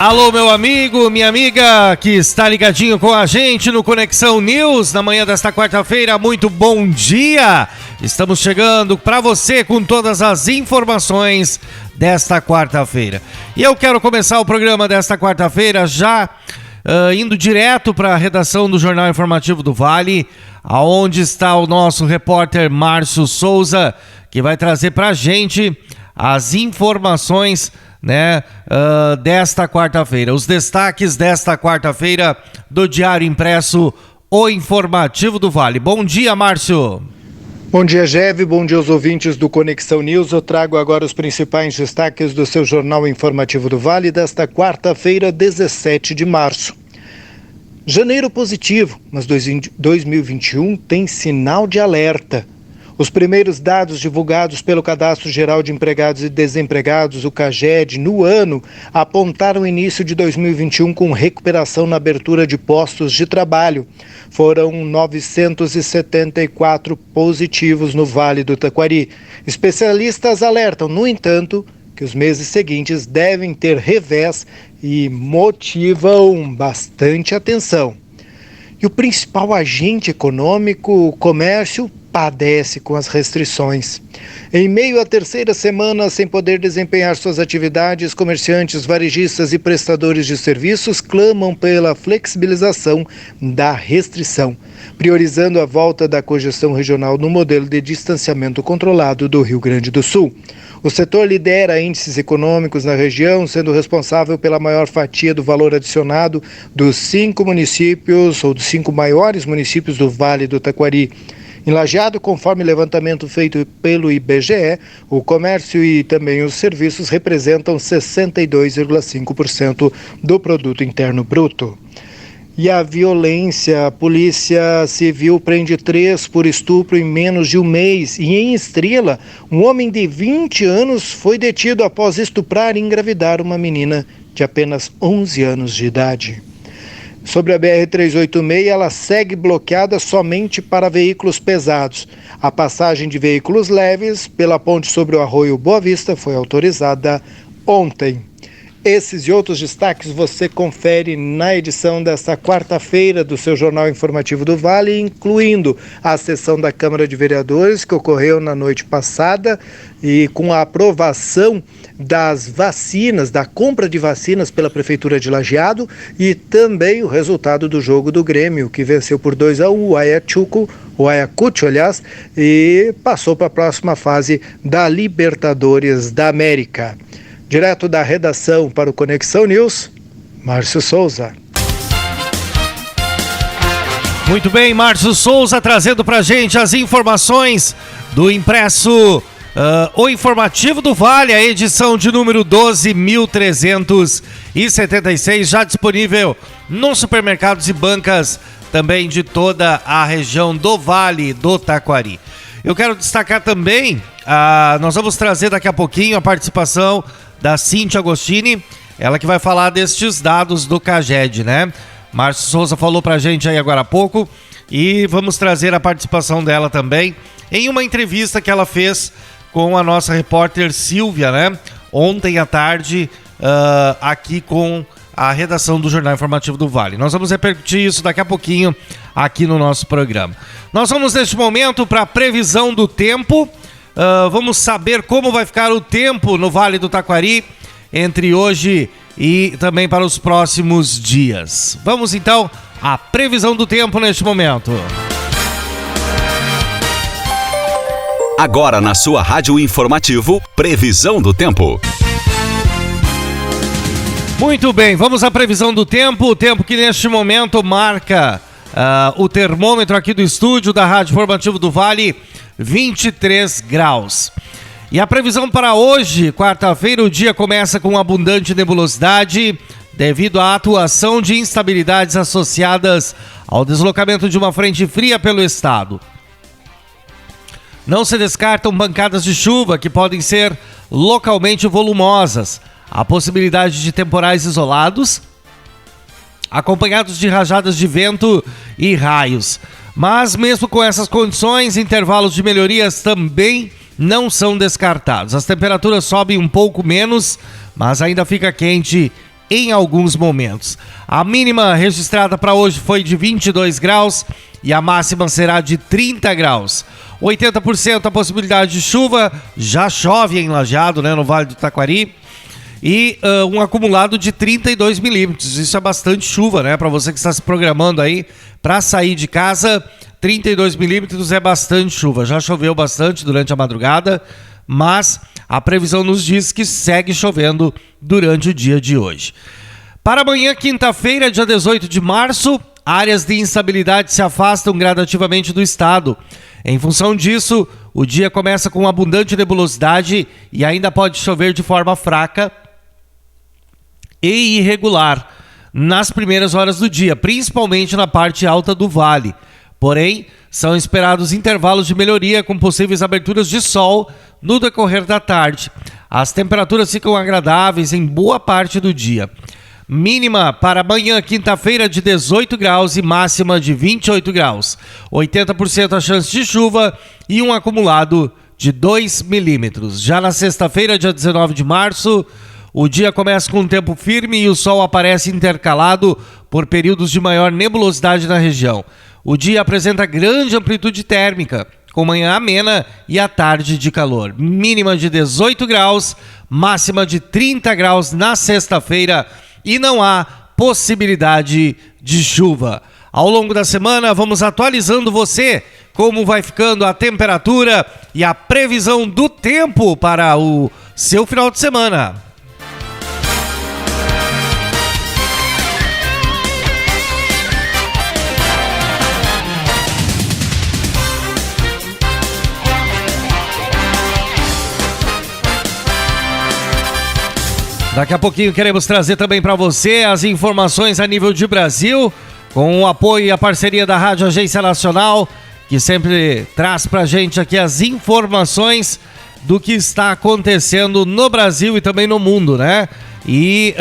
Alô, meu amigo, minha amiga que está ligadinho com a gente no Conexão News na manhã desta quarta-feira. Muito bom dia! Estamos chegando para você com todas as informações desta quarta-feira. E eu quero começar o programa desta quarta-feira já indo direto para a redação do Jornal Informativo do Vale, aonde está o nosso repórter Márcio Souza, que vai trazer para a gente as informações desta quarta-feira. Os destaques desta quarta-feira do Diário Impresso, o Informativo do Vale. Bom dia, Márcio. Bom dia, Geve. Bom dia aos ouvintes do Conexão News. Eu trago agora os principais destaques do seu Jornal Informativo do Vale desta quarta-feira, 17 de março. Janeiro positivo, mas 2021 tem sinal de alerta. Os primeiros dados divulgados pelo Cadastro Geral de Empregados e Desempregados, o CAGED, no ano, apontaram o início de 2021 com recuperação na abertura de postos de trabalho. Foram 974 positivos no Vale do Taquari. Especialistas alertam, no entanto, que os meses seguintes devem ter revés e motivam bastante atenção. E o principal agente econômico, o comércio, padece com as restrições. Em meio à terceira semana sem poder desempenhar suas atividades, comerciantes, varejistas e prestadores de serviços clamam pela flexibilização da restrição, priorizando a volta da cogestão regional no modelo de distanciamento controlado do Rio Grande do Sul. O setor lidera índices econômicos na região, sendo responsável pela maior fatia do valor adicionado dos 5 municípios, ou dos 5 maiores municípios do Vale do Taquari. Em Lajeado, conforme levantamento feito pelo IBGE, o comércio e também os serviços representam 62,5% do produto interno bruto. E a violência, a Polícia Civil prende 3 por estupro em menos de um mês. E em Estrela, um homem de 20 anos foi detido após estuprar e engravidar uma menina de apenas 11 anos de idade. Sobre a BR-386, ela segue bloqueada somente para veículos pesados. A passagem de veículos leves pela ponte sobre o Arroio Boa Vista foi autorizada ontem. Esses e outros destaques você confere na edição desta quarta-feira do seu Jornal Informativo do Vale, incluindo a sessão da Câmara de Vereadores, que ocorreu na noite passada, e com a aprovação das vacinas, da compra de vacinas pela Prefeitura de Lajeado, e também o resultado do jogo do Grêmio, que venceu por 2-1 o Ayacucho, e passou para a próxima fase da Libertadores da América. Direto da redação para o Conexão News, Márcio Souza. Muito bem, Márcio Souza trazendo para a gente as informações do impresso o Informativo do Vale, a edição de número 12.376, já disponível nos supermercados e bancas também de toda a região do Vale do Taquari. Eu quero destacar também, nós vamos trazer daqui a pouquinho a participação da Cíntia Agostini, ela que vai falar destes dados do CAGED, né? Márcio Souza falou pra gente aí agora há pouco e vamos trazer a participação dela também em uma entrevista que ela fez com a nossa repórter Silvia, né? Ontem à tarde, aqui com a redação do Jornal Informativo do Vale. Nós vamos repercutir isso daqui a pouquinho aqui no nosso programa. Nós vamos neste momento para a previsão do tempo. Vamos saber como vai ficar o tempo no Vale do Taquari entre hoje e também para os próximos dias. Vamos então à previsão do tempo neste momento. Agora na sua Rádio Informativo, previsão do tempo. Muito bem, vamos à previsão do tempo. O tempo que neste momento marca o termômetro aqui do estúdio da Rádio Informativo do Vale, 23 graus. E a previsão para hoje, quarta-feira, o dia começa com abundante nebulosidade devido à atuação de instabilidades associadas ao deslocamento de uma frente fria pelo estado. Não se descartam pancadas de chuva que podem ser localmente volumosas. Há possibilidade de temporais isolados, acompanhados de rajadas de vento e raios. Mas mesmo com essas condições, intervalos de melhorias também não são descartados. As temperaturas sobem um pouco menos, mas ainda fica quente em alguns momentos. A mínima registrada para hoje foi de 22 graus e a máxima será de 30 graus. 80% a possibilidade de chuva, já chove em Lajeado, né, no Vale do Taquari. E um acumulado de 32 milímetros. Isso é bastante chuva, né? Para você que está se programando aí para sair de casa, 32 milímetros é bastante chuva. Já choveu bastante durante a madrugada, mas a previsão nos diz que segue chovendo durante o dia de hoje. Para amanhã, quinta-feira, dia 18 de março, áreas de instabilidade se afastam gradativamente do estado. Em função disso, o dia começa com abundante nebulosidade e ainda pode chover de forma fraca e irregular nas primeiras horas do dia, principalmente na parte alta do vale. Porém, são esperados intervalos de melhoria com possíveis aberturas de sol no decorrer da tarde. As temperaturas ficam agradáveis em boa parte do dia. Mínima para amanhã, quinta-feira, de 18 graus e máxima de 28 graus. 80% a chance de chuva e um acumulado de 2 milímetros. Já na sexta-feira, dia 19 de março, o dia começa com um tempo firme e o sol aparece intercalado por períodos de maior nebulosidade na região. O dia apresenta grande amplitude térmica, com manhã amena e a tarde de calor. Mínima de 18 graus, máxima de 30 graus na sexta-feira e não há possibilidade de chuva. Ao longo da semana, vamos atualizando você como vai ficando a temperatura e a previsão do tempo para o seu final de semana. Daqui a pouquinho queremos trazer também para você as informações a nível de Brasil, com o apoio e a parceria da Rádio Agência Nacional, que sempre traz para a gente aqui as informações do que está acontecendo no Brasil e também no mundo, né? E,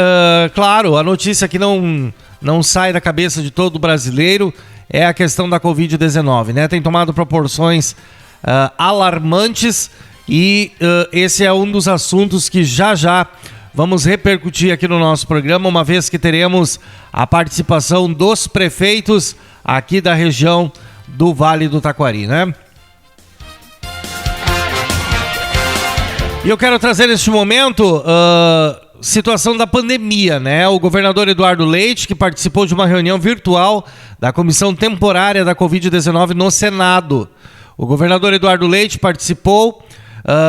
claro, a notícia que não sai da cabeça de todo brasileiro é a questão da Covid-19, né? Tem tomado proporções alarmantes e esse é um dos assuntos que já vamos repercutir aqui no nosso programa, uma vez que teremos a participação dos prefeitos aqui da região do Vale do Taquari, né? E eu quero trazer neste momento situação da pandemia, né? O governador Eduardo Leite, que participou de uma reunião virtual da Comissão Temporária da Covid-19 no Senado. O governador Eduardo Leite participou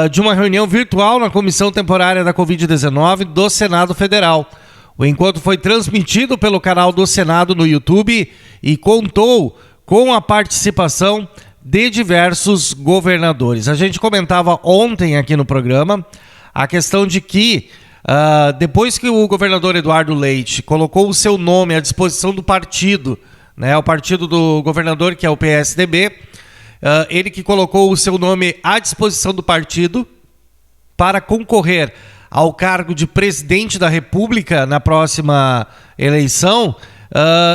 de uma reunião virtual na Comissão Temporária da Covid-19 do Senado Federal. O encontro foi transmitido pelo canal do Senado no YouTube e contou com a participação de diversos governadores. A gente comentava ontem aqui no programa a questão de que depois que o governador Eduardo Leite colocou o seu nome à disposição do partido, né, o partido do governador, que é o PSDB, ele que colocou o seu nome à disposição do partido para concorrer ao cargo de presidente da República na próxima eleição,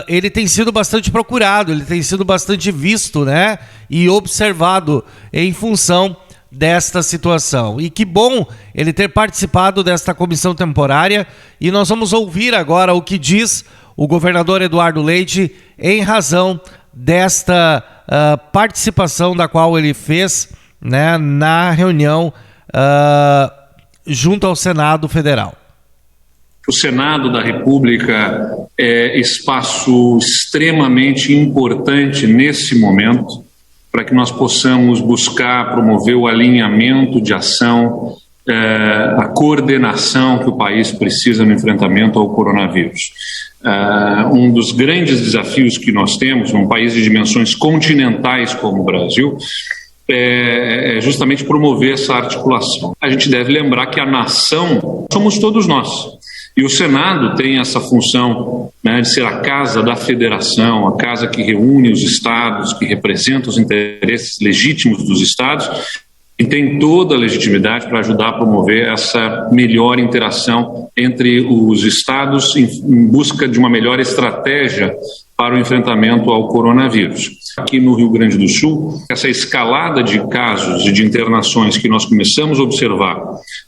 ele tem sido bastante procurado, ele tem sido bastante visto, né, e observado em função desta situação. E que bom ele ter participado desta comissão temporária, e nós vamos ouvir agora o que diz o governador Eduardo Leite em razão desta participação da qual ele fez, né, na reunião junto ao Senado Federal. O Senado da República é espaço extremamente importante nesse momento para que nós possamos buscar promover o alinhamento de ação, a coordenação que o país precisa no enfrentamento ao coronavírus. Um dos grandes desafios que nós temos num país de dimensões continentais como o Brasil é justamente promover essa articulação. A gente deve lembrar que a nação somos todos nós. E o Senado tem essa função, né, de ser a casa da federação, a casa que reúne os estados, que representa os interesses legítimos dos estados, e tem toda a legitimidade para ajudar a promover essa melhor interação entre os estados em busca de uma melhor estratégia para o enfrentamento ao coronavírus. Aqui no Rio Grande do Sul, essa escalada de casos e de internações que nós começamos a observar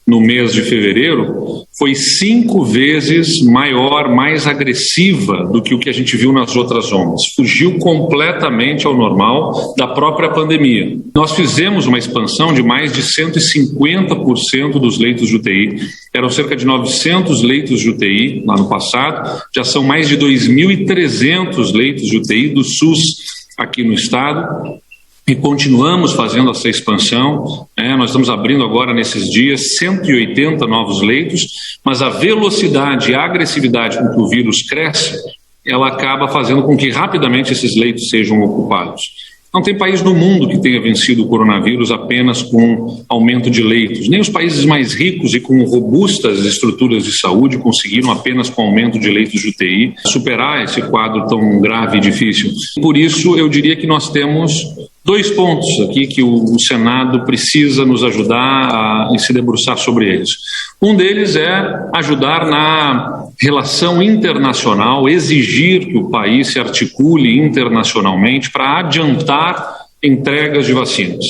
no mês de fevereiro foi 5 vezes maior, mais agressiva do que o que a gente viu nas outras ondas. Fugiu completamente ao normal da própria pandemia. Nós fizemos uma expansão de mais de 150% dos leitos de UTI. Eram cerca de 900 leitos de UTI lá no passado, já são mais de 2.300 leitos de UTI do SUS aqui no estado, e continuamos fazendo essa expansão. Nós estamos abrindo agora, nesses dias, 180 novos leitos, mas a velocidade e a agressividade com que o vírus cresce, ela acaba fazendo com que rapidamente esses leitos sejam ocupados. Não tem país no mundo que tenha vencido o coronavírus apenas com aumento de leitos. Nem os países mais ricos e com robustas estruturas de saúde conseguiram apenas com aumento de leitos de UTI superar esse quadro tão grave e difícil. Por isso, eu diria que nós temos 2 pontos aqui que o Senado precisa nos ajudar a se debruçar sobre eles. Um deles é ajudar na relação internacional, exigir que o país se articule internacionalmente para adiantar entregas de vacinas.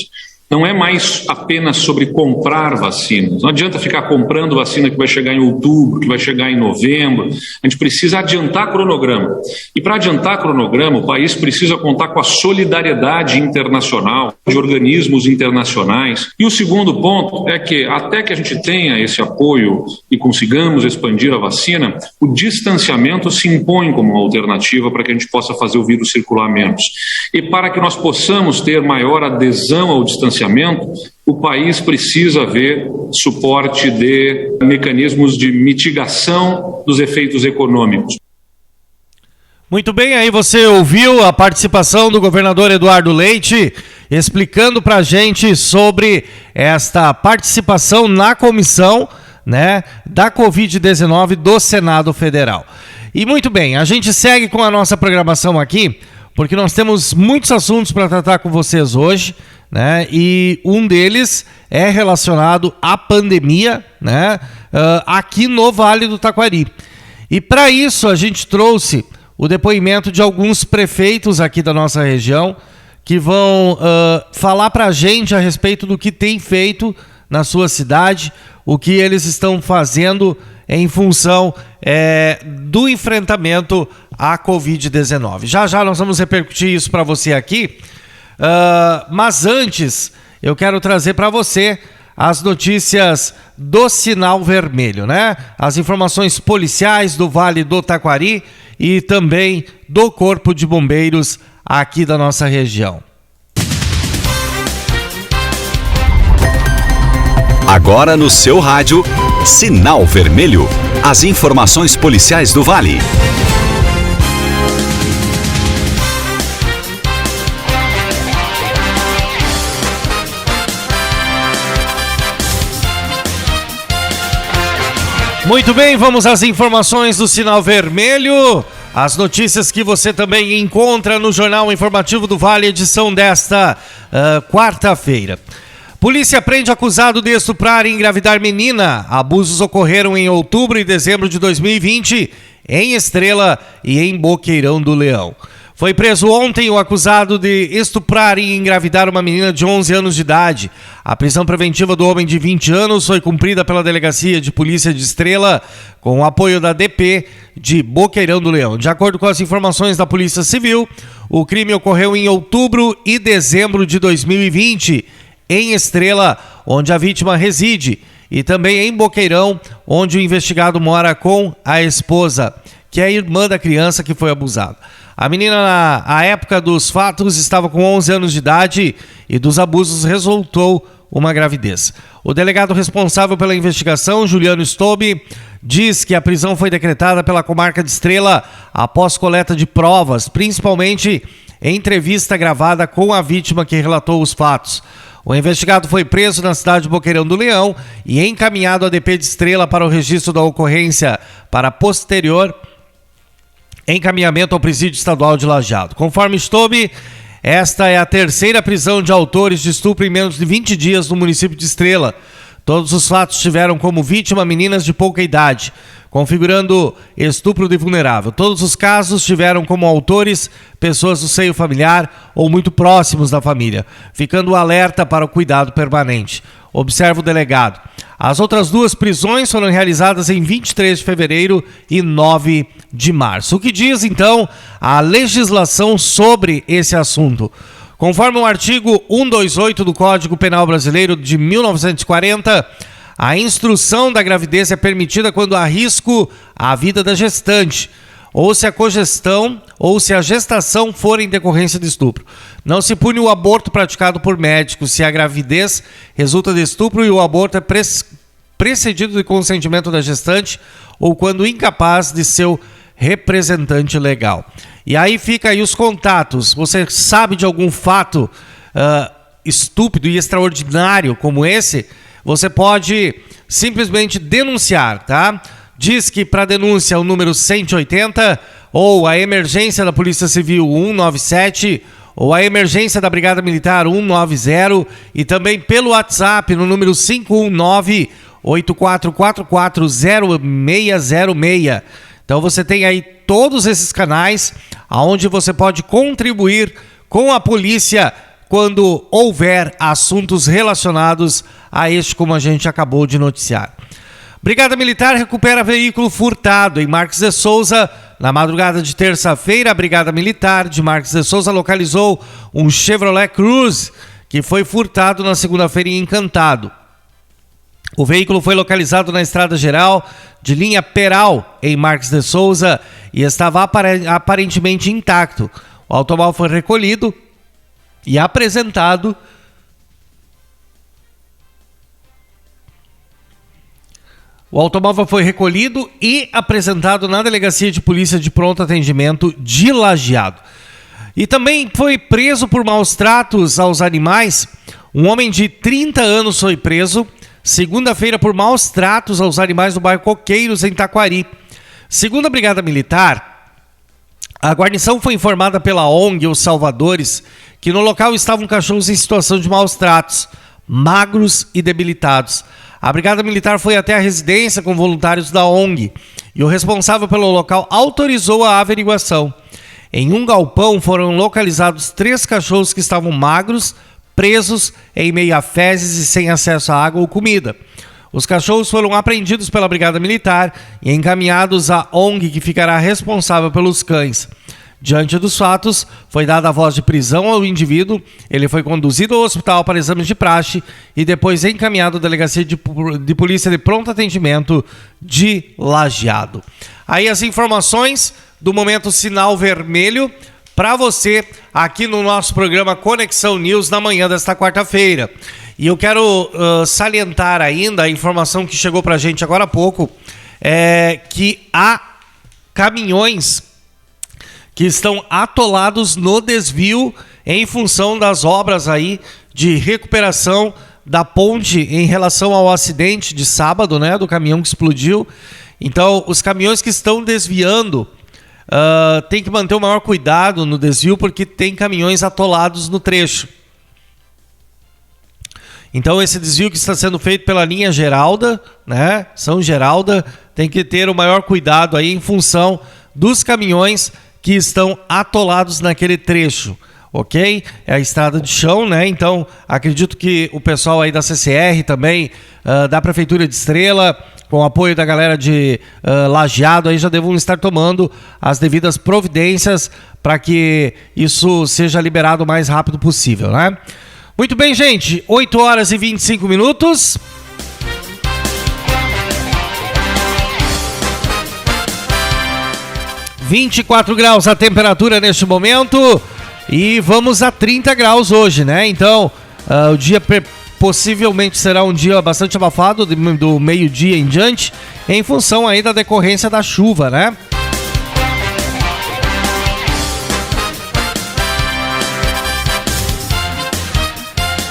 Não é mais apenas sobre comprar vacinas. Não adianta ficar comprando vacina que vai chegar em outubro, que vai chegar em novembro. A gente precisa adiantar cronograma. E para adiantar cronograma, o país precisa contar com a solidariedade internacional, de organismos internacionais. E o segundo ponto é que, até que a gente tenha esse apoio e consigamos expandir a vacina, o distanciamento se impõe como uma alternativa para que a gente possa fazer o vírus circular menos. E para que nós possamos ter maior adesão ao distanciamento, o país precisa ver suporte de mecanismos de mitigação dos efeitos econômicos. Muito bem, aí você ouviu a participação do governador Eduardo Leite explicando para a gente sobre esta participação na comissão, da Covid-19 do Senado Federal. E muito bem, a gente segue com a nossa programação aqui, porque nós temos muitos assuntos para tratar com vocês hoje, e um deles é relacionado à pandemia, aqui no Vale do Taquari. E para isso a gente trouxe o depoimento de alguns prefeitos aqui da nossa região que vão falar para a gente a respeito do que tem feito na sua cidade, o que eles estão fazendo em função do enfrentamento à Covid-19. Já nós vamos repercutir isso para você aqui, mas antes eu quero trazer para você as notícias do Sinal Vermelho, as informações policiais do Vale do Taquari e também do Corpo de Bombeiros aqui da nossa região. Agora no seu rádio, Sinal Vermelho. As informações policiais do Vale. Muito bem, vamos às informações do Sinal Vermelho. As notícias que você também encontra no Jornal Informativo do Vale, edição desta quarta-feira. Polícia prende acusado de estuprar e engravidar menina. Abusos ocorreram em outubro e dezembro de 2020 em Estrela e em Boqueirão do Leão. Foi preso ontem o acusado de estuprar e engravidar uma menina de 11 anos de idade. A prisão preventiva do homem de 20 anos foi cumprida pela Delegacia de Polícia de Estrela com o apoio da DP de Boqueirão do Leão. De acordo com as informações da Polícia Civil, o crime ocorreu em outubro e dezembro de 2020 em Estrela, onde a vítima reside, e também em Boqueirão, onde o investigado mora com a esposa, que é a irmã da criança que foi abusada. A menina, na época dos fatos, estava com 11 anos de idade e dos abusos resultou uma gravidez. O delegado responsável pela investigação, Juliano Stobe, diz que a prisão foi decretada pela comarca de Estrela após coleta de provas, principalmente em entrevista gravada com a vítima que relatou os fatos. O investigado foi preso na cidade de Boqueirão do Leão e encaminhado à DP de Estrela para o registro da ocorrência para posterior encaminhamento ao presídio estadual de Lajeado. Conforme Stobe, esta é a terceira prisão de autores de estupro em menos de 20 dias no município de Estrela. Todos os fatos tiveram como vítima meninas de pouca idade, configurando estupro de vulnerável. Todos os casos tiveram como autores pessoas do seio familiar ou muito próximos da família, ficando alerta para o cuidado permanente. Observa o delegado. As outras 2 prisões foram realizadas em 23 de fevereiro e 9 de março. O que diz, então, a legislação sobre esse assunto? Conforme o artigo 128 do Código Penal Brasileiro de 1940, a instrução da gravidez é permitida quando há risco à vida da gestante, ou se a cogestão ou se a gestação for em decorrência de estupro. Não se pune o aborto praticado por médicos se a gravidez resulta de estupro e o aborto é precedido de consentimento da gestante ou quando incapaz de seu representante legal. E aí fica aí os contatos. Você sabe de algum fato estúpido e extraordinário como esse? Você pode simplesmente denunciar, tá? Diz que para denúncia o número 180 ou a emergência da Polícia Civil 197 ou a emergência da Brigada Militar 190 e também pelo WhatsApp no número 519-8444-0606. Então você tem aí todos esses canais onde você pode contribuir com a polícia quando houver assuntos relacionados a este, como a gente acabou de noticiar. Brigada Militar recupera veículo furtado em Marques de Souza. Na madrugada de terça-feira, a Brigada Militar de Marques de Souza localizou um Chevrolet Cruze que foi furtado na segunda-feira em Encantado. O veículo foi localizado na Estrada Geral de linha Peral, em Marques de Souza, e estava aparentemente intacto. O automóvel foi recolhido e apresentado na Delegacia de Polícia de Pronto Atendimento de Lajeado. E também foi preso por maus tratos aos animais. Um homem de 30 anos foi preso segunda-feira por maus tratos aos animais no bairro Coqueiros, em Taquari. Segundo a Brigada Militar, a guarnição foi informada pela ONG Os Salvadores que no local estavam cachorros em situação de maus tratos, magros e debilitados. A Brigada Militar foi até a residência com voluntários da ONG e o responsável pelo local autorizou a averiguação. Em um galpão foram localizados 3 cachorros que estavam magros, presos em meio a fezes e sem acesso a água ou comida. Os cachorros foram apreendidos pela Brigada Militar e encaminhados à ONG, que ficará responsável pelos cães. Diante dos fatos, foi dada a voz de prisão ao indivíduo, ele foi conduzido ao hospital para exames de praxe e depois encaminhado à Delegacia de Polícia de Pronto Atendimento de Lajeado. Aí as informações do Momento Sinal Vermelho para você aqui no nosso programa Conexão News na manhã desta quarta-feira. E eu quero salientar ainda a informação que chegou para a gente agora há pouco, que há caminhões que estão atolados no desvio em função das obras aí de recuperação da ponte em relação ao acidente de sábado, né, do caminhão que explodiu. Então, os caminhões que estão desviando tem que manter o maior cuidado no desvio, porque tem caminhões atolados no trecho. Então esse desvio que está sendo feito pela linha Geralda, né, São Geralda, tem que ter o maior cuidado aí em função dos caminhões que estão atolados naquele trecho, ok? É a estrada de chão, né? Então acredito que o pessoal aí da CCR também, da Prefeitura de Estrela, com o apoio da galera de Lajeado, aí já devam estar tomando as devidas providências para que isso seja liberado o mais rápido possível, né? Muito bem, gente, 8 horas e 25 minutos. – 24 graus a temperatura neste momento e vamos a 30 graus hoje, né? Então, o dia possivelmente será um dia bastante abafado do meio-dia em diante, em função aí da decorrência da chuva, né?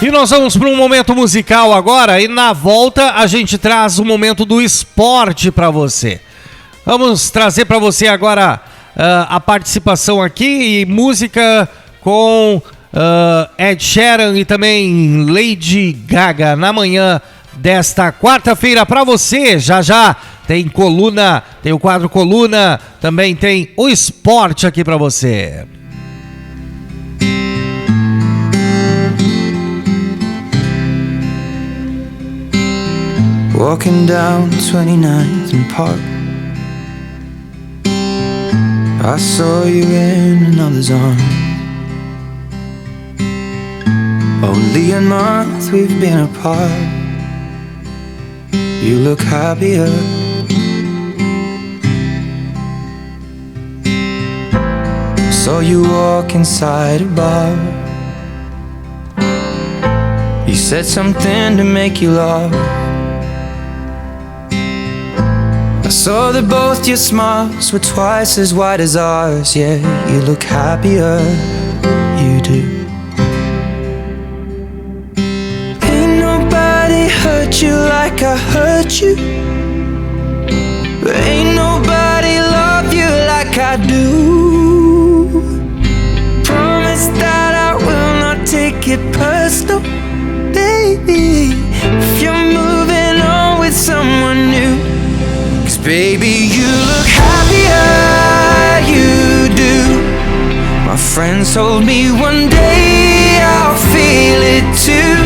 E nós vamos para um momento musical agora e na volta a gente traz um momento do esporte para você. Vamos trazer para você agora a participação aqui e música com Ed Sheeran e também Lady Gaga na manhã desta quarta-feira para você. Já já tem coluna, tem o quadro Coluna, também tem o esporte aqui para você. Walking down 29th and Park, I saw you in another's arms. Only a month we've been apart. You look happier. Saw you walk inside a bar. You said something to make you laugh. I saw that both your smiles were twice as wide as ours. Yeah, you look happier, you do. Ain't nobody hurt you like I hurt you, but ain't nobody love you like I do. Promise that I will not take it personal, baby, if you're moving on with someone new. Baby, you look happier, you do. My friends told me one day I'll feel it too,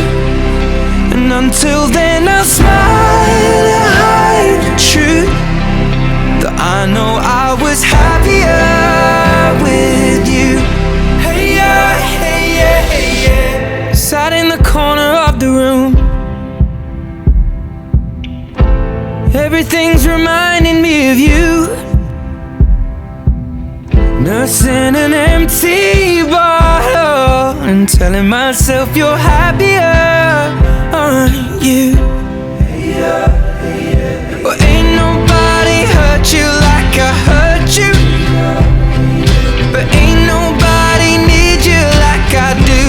and until then I'll smile and hide the truth, that I know I was happier with you. Hey yeah, hey yeah, hey yeah. Sat in the corner of the room, everything's reminding me of you. Nursing an empty bottle and telling myself you're happier, aren't you? Well, ain't nobody hurt you like I hurt you, but ain't nobody need you like I do.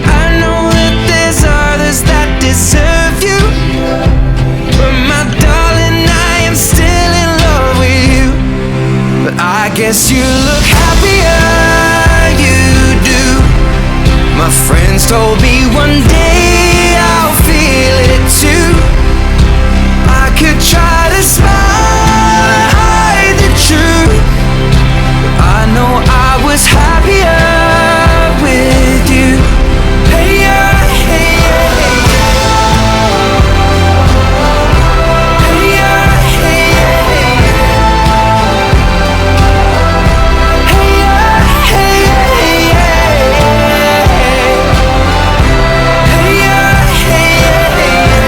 I know that there's others that deserve you, but my darling, I am still in love with you. But I guess you look happier, you do. My friends told me one day I'll feel it too. I could try to smile and hide the truth, but I know I was happier with you. Hey yeah, hey yeah, hey yeah. Hey yeah, hey yeah, hey yeah. Hey yeah, hey yeah, hey yeah. Hey yeah, hey yeah, hey yeah.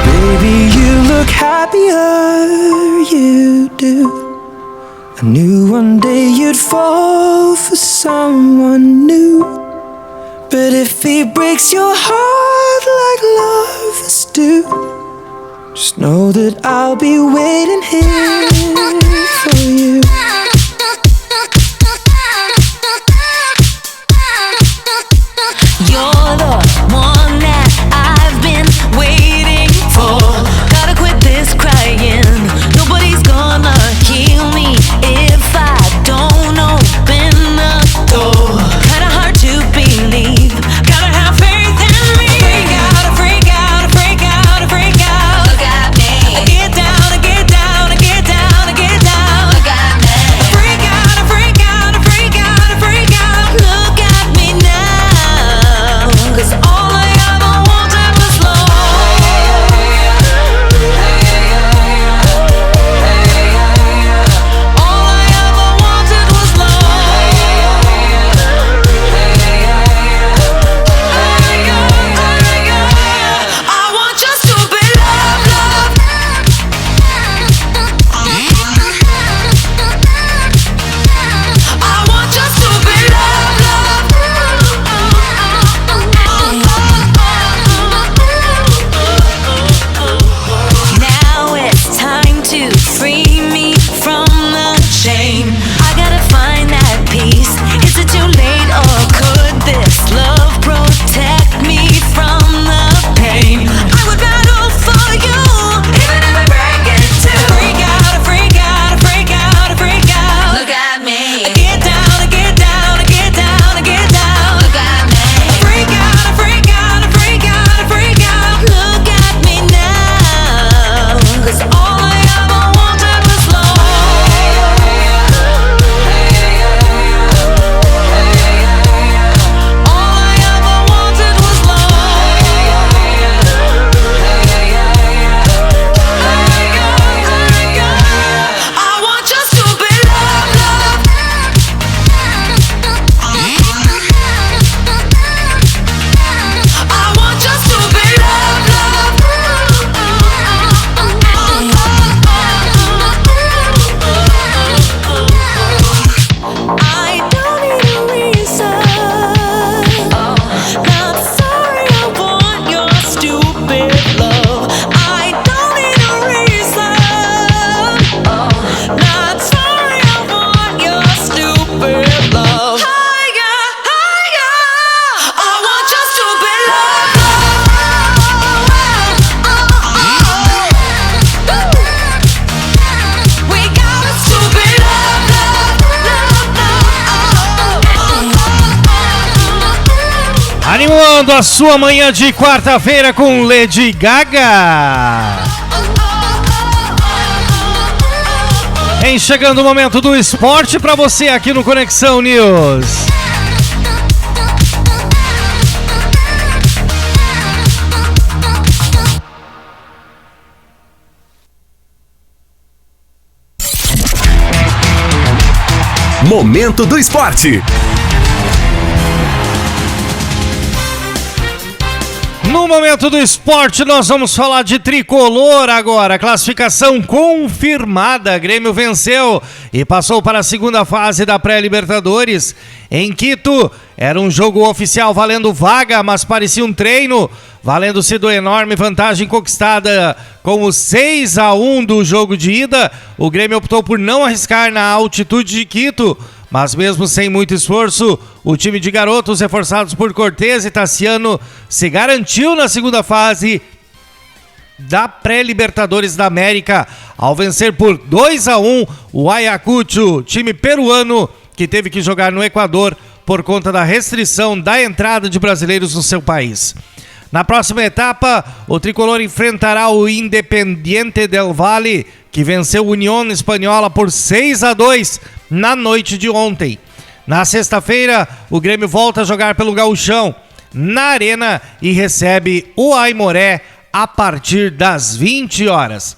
Baby, you look happier, you do. I knew one day you'd fall for someone new, but if he breaks your heart like lovers do, just know that I'll be waiting here for you. You're the one that I've been waiting for. Gotta quit this crying. Nobody's gonna heal me if I don't open the door. Kinda hard to believe. Gotta have faith in me. Freak out, freak out, freak out, freak out. Look at me. I get down, I get down, I get down, I get down. Look at me. Animando a sua manhã de quarta-feira com Lady Gaga. Em chegando o momento do esporte para você aqui no Conexão News. Momento do esporte. No momento do esporte, nós vamos falar de tricolor agora. Classificação confirmada. Grêmio venceu e passou para a segunda fase da pré-Libertadores. Em Quito, era um jogo oficial valendo vaga, mas parecia um treino, valendo-se do enorme vantagem conquistada com o 6-1 do jogo de ida. O Grêmio optou por não arriscar na altitude de Quito, mas mesmo sem muito esforço, o time de garotos reforçados por Cortez e Tassiano se garantiu na segunda fase da pré-Libertadores da América, ao vencer por 2-1 o Ayacucho, time peruano que teve que jogar no Equador por conta da restrição da entrada de brasileiros no seu país. Na próxima etapa, o tricolor enfrentará o Independiente del Valle, que venceu a Unión Espanhola por 6-2 na noite de ontem. Na sexta-feira, o Grêmio volta a jogar pelo Gauchão na Arena e recebe o Aimoré a partir das 20 horas.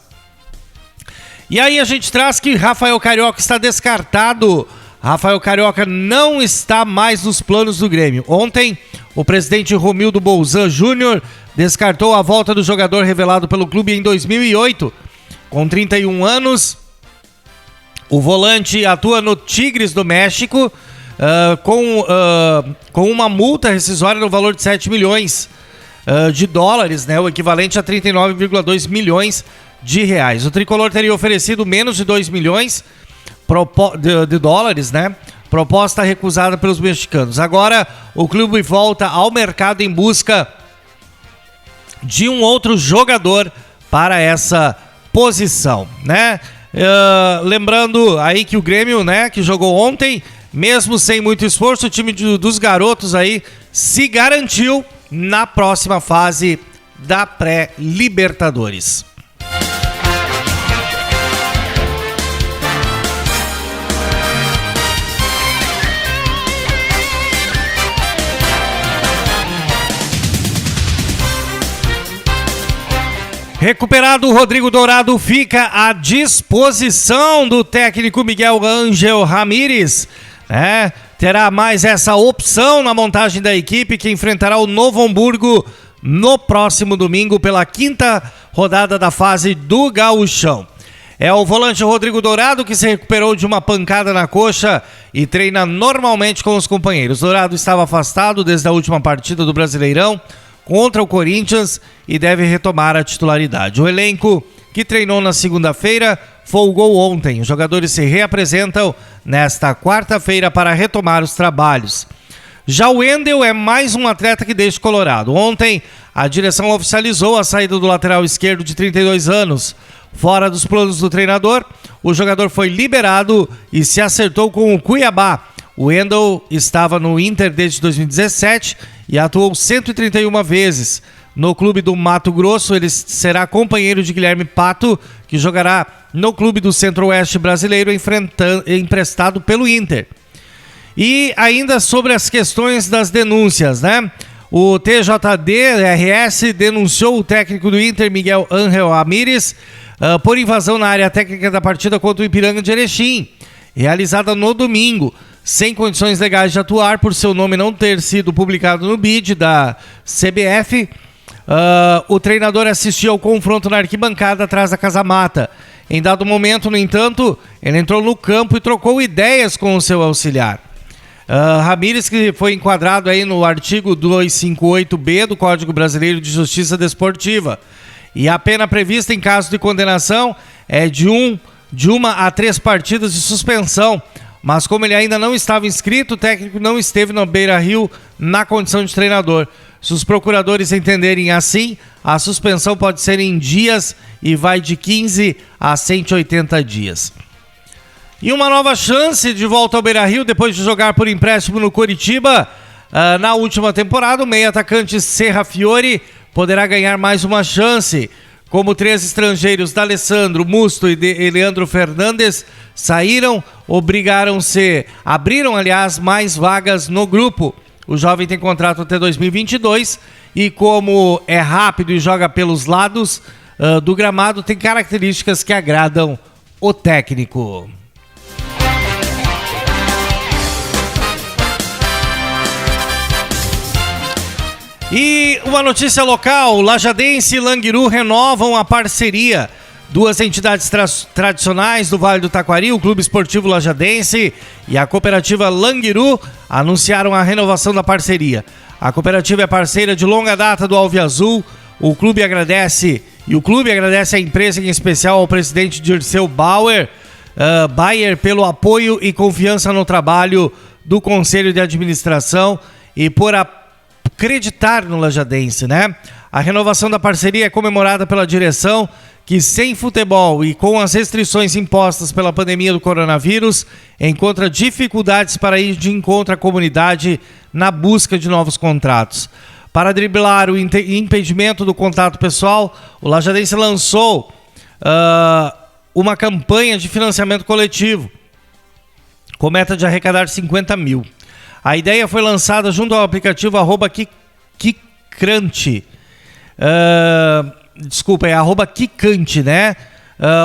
E aí a gente traz que Rafael Carioca está descartado. Rafael Carioca não está mais nos planos do Grêmio. Ontem, o presidente Romildo Bolzan Júnior descartou a volta do jogador revelado pelo clube em 2008. Com 31 anos, o volante atua no Tigres do México com uma multa rescisória no valor de 7 milhões de dólares, né, o equivalente a 39,2 milhões de reais. O tricolor teria oferecido menos de 2 milhões de dólares, né? Proposta recusada pelos mexicanos. Agora o clube volta ao mercado em busca de um outro jogador para essa posição, né? Lembrando aí que o Grêmio, né, que jogou ontem, mesmo sem muito esforço, o time dos garotos aí se garantiu na próxima fase da pré-Libertadores. Recuperado, o Rodrigo Dourado fica à disposição do técnico Miguel Ángel Ramírez. Terá mais essa opção na montagem da equipe que enfrentará o Novo Hamburgo no próximo domingo pela quinta rodada da fase do Gauchão. É o volante Rodrigo Dourado que se recuperou de uma pancada na coxa e treina normalmente com os companheiros. Dourado estava afastado desde a última partida do Brasileirão contra o Corinthians e deve retomar a titularidade. O elenco que treinou na segunda-feira folgou ontem. Os jogadores se reapresentam nesta quarta-feira para retomar os trabalhos. Já o Wendel é mais um atleta que deixa o Colorado. Ontem, a direção oficializou a saída do lateral esquerdo de 32 anos. Fora dos planos do treinador, o jogador foi liberado e se acertou com o Cuiabá. O Wendel estava no Inter desde 2017 e atuou 131 vezes. No clube do Mato Grosso, ele será companheiro de Guilherme Pato, que jogará no clube do Centro-Oeste brasileiro, emprestado pelo Inter. E ainda sobre as questões das denúncias, né? O TJD-RS denunciou o técnico do Inter, Miguel Ángel Ramírez, por invasão na área técnica da partida contra o Ipiranga de Erechim, realizada no domingo, sem condições legais de atuar por seu nome não ter sido publicado no BID da CBF. O treinador assistiu ao confronto na arquibancada atrás da Casa Mata. Em dado momento, no entanto, ele entrou no campo e trocou ideias com o seu auxiliar. Ramírez, que foi enquadrado aí no artigo 258B do Código Brasileiro de Justiça Desportiva. E a pena prevista em caso de condenação é de 1 a 3 partidas de suspensão. Mas como ele ainda não estava inscrito, o técnico não esteve no Beira-Rio na condição de treinador. Se os procuradores entenderem assim, a suspensão pode ser em dias e vai de 15 a 180 dias. E uma nova chance de volta ao Beira-Rio depois de jogar por empréstimo no Coritiba. Na última temporada, o meio atacante Serra Fiore poderá ganhar mais uma chance. Como 3 estrangeiros, D'Alessandro, Musto e Leandro Fernandes, abriram, aliás, mais vagas no grupo. O jovem tem contrato até 2022 e, como é rápido e joga pelos lados do gramado, tem características que agradam o técnico. E uma notícia local: Lajadense e Languiru renovam a parceria. 2 entidades tradicionais do Vale do Taquari, o Clube Esportivo Lajadense e a Cooperativa Languiru, anunciaram a renovação da parceria. A cooperativa é parceira de longa data do Alviazul. O clube agradece a empresa, em especial ao presidente Dirceu Bayer pelo apoio e confiança no trabalho do Conselho de Administração e por acreditar no Lajadense, né? A renovação da parceria é comemorada pela direção, que sem futebol e com as restrições impostas pela pandemia do coronavírus, encontra dificuldades para ir de encontro à comunidade na busca de novos contratos. Para driblar o impedimento do contato pessoal, o Lajadense lançou uma campanha de financiamento coletivo, com meta de arrecadar 50 mil. A ideia foi lançada junto ao aplicativo @Kikante. @Kikante, né?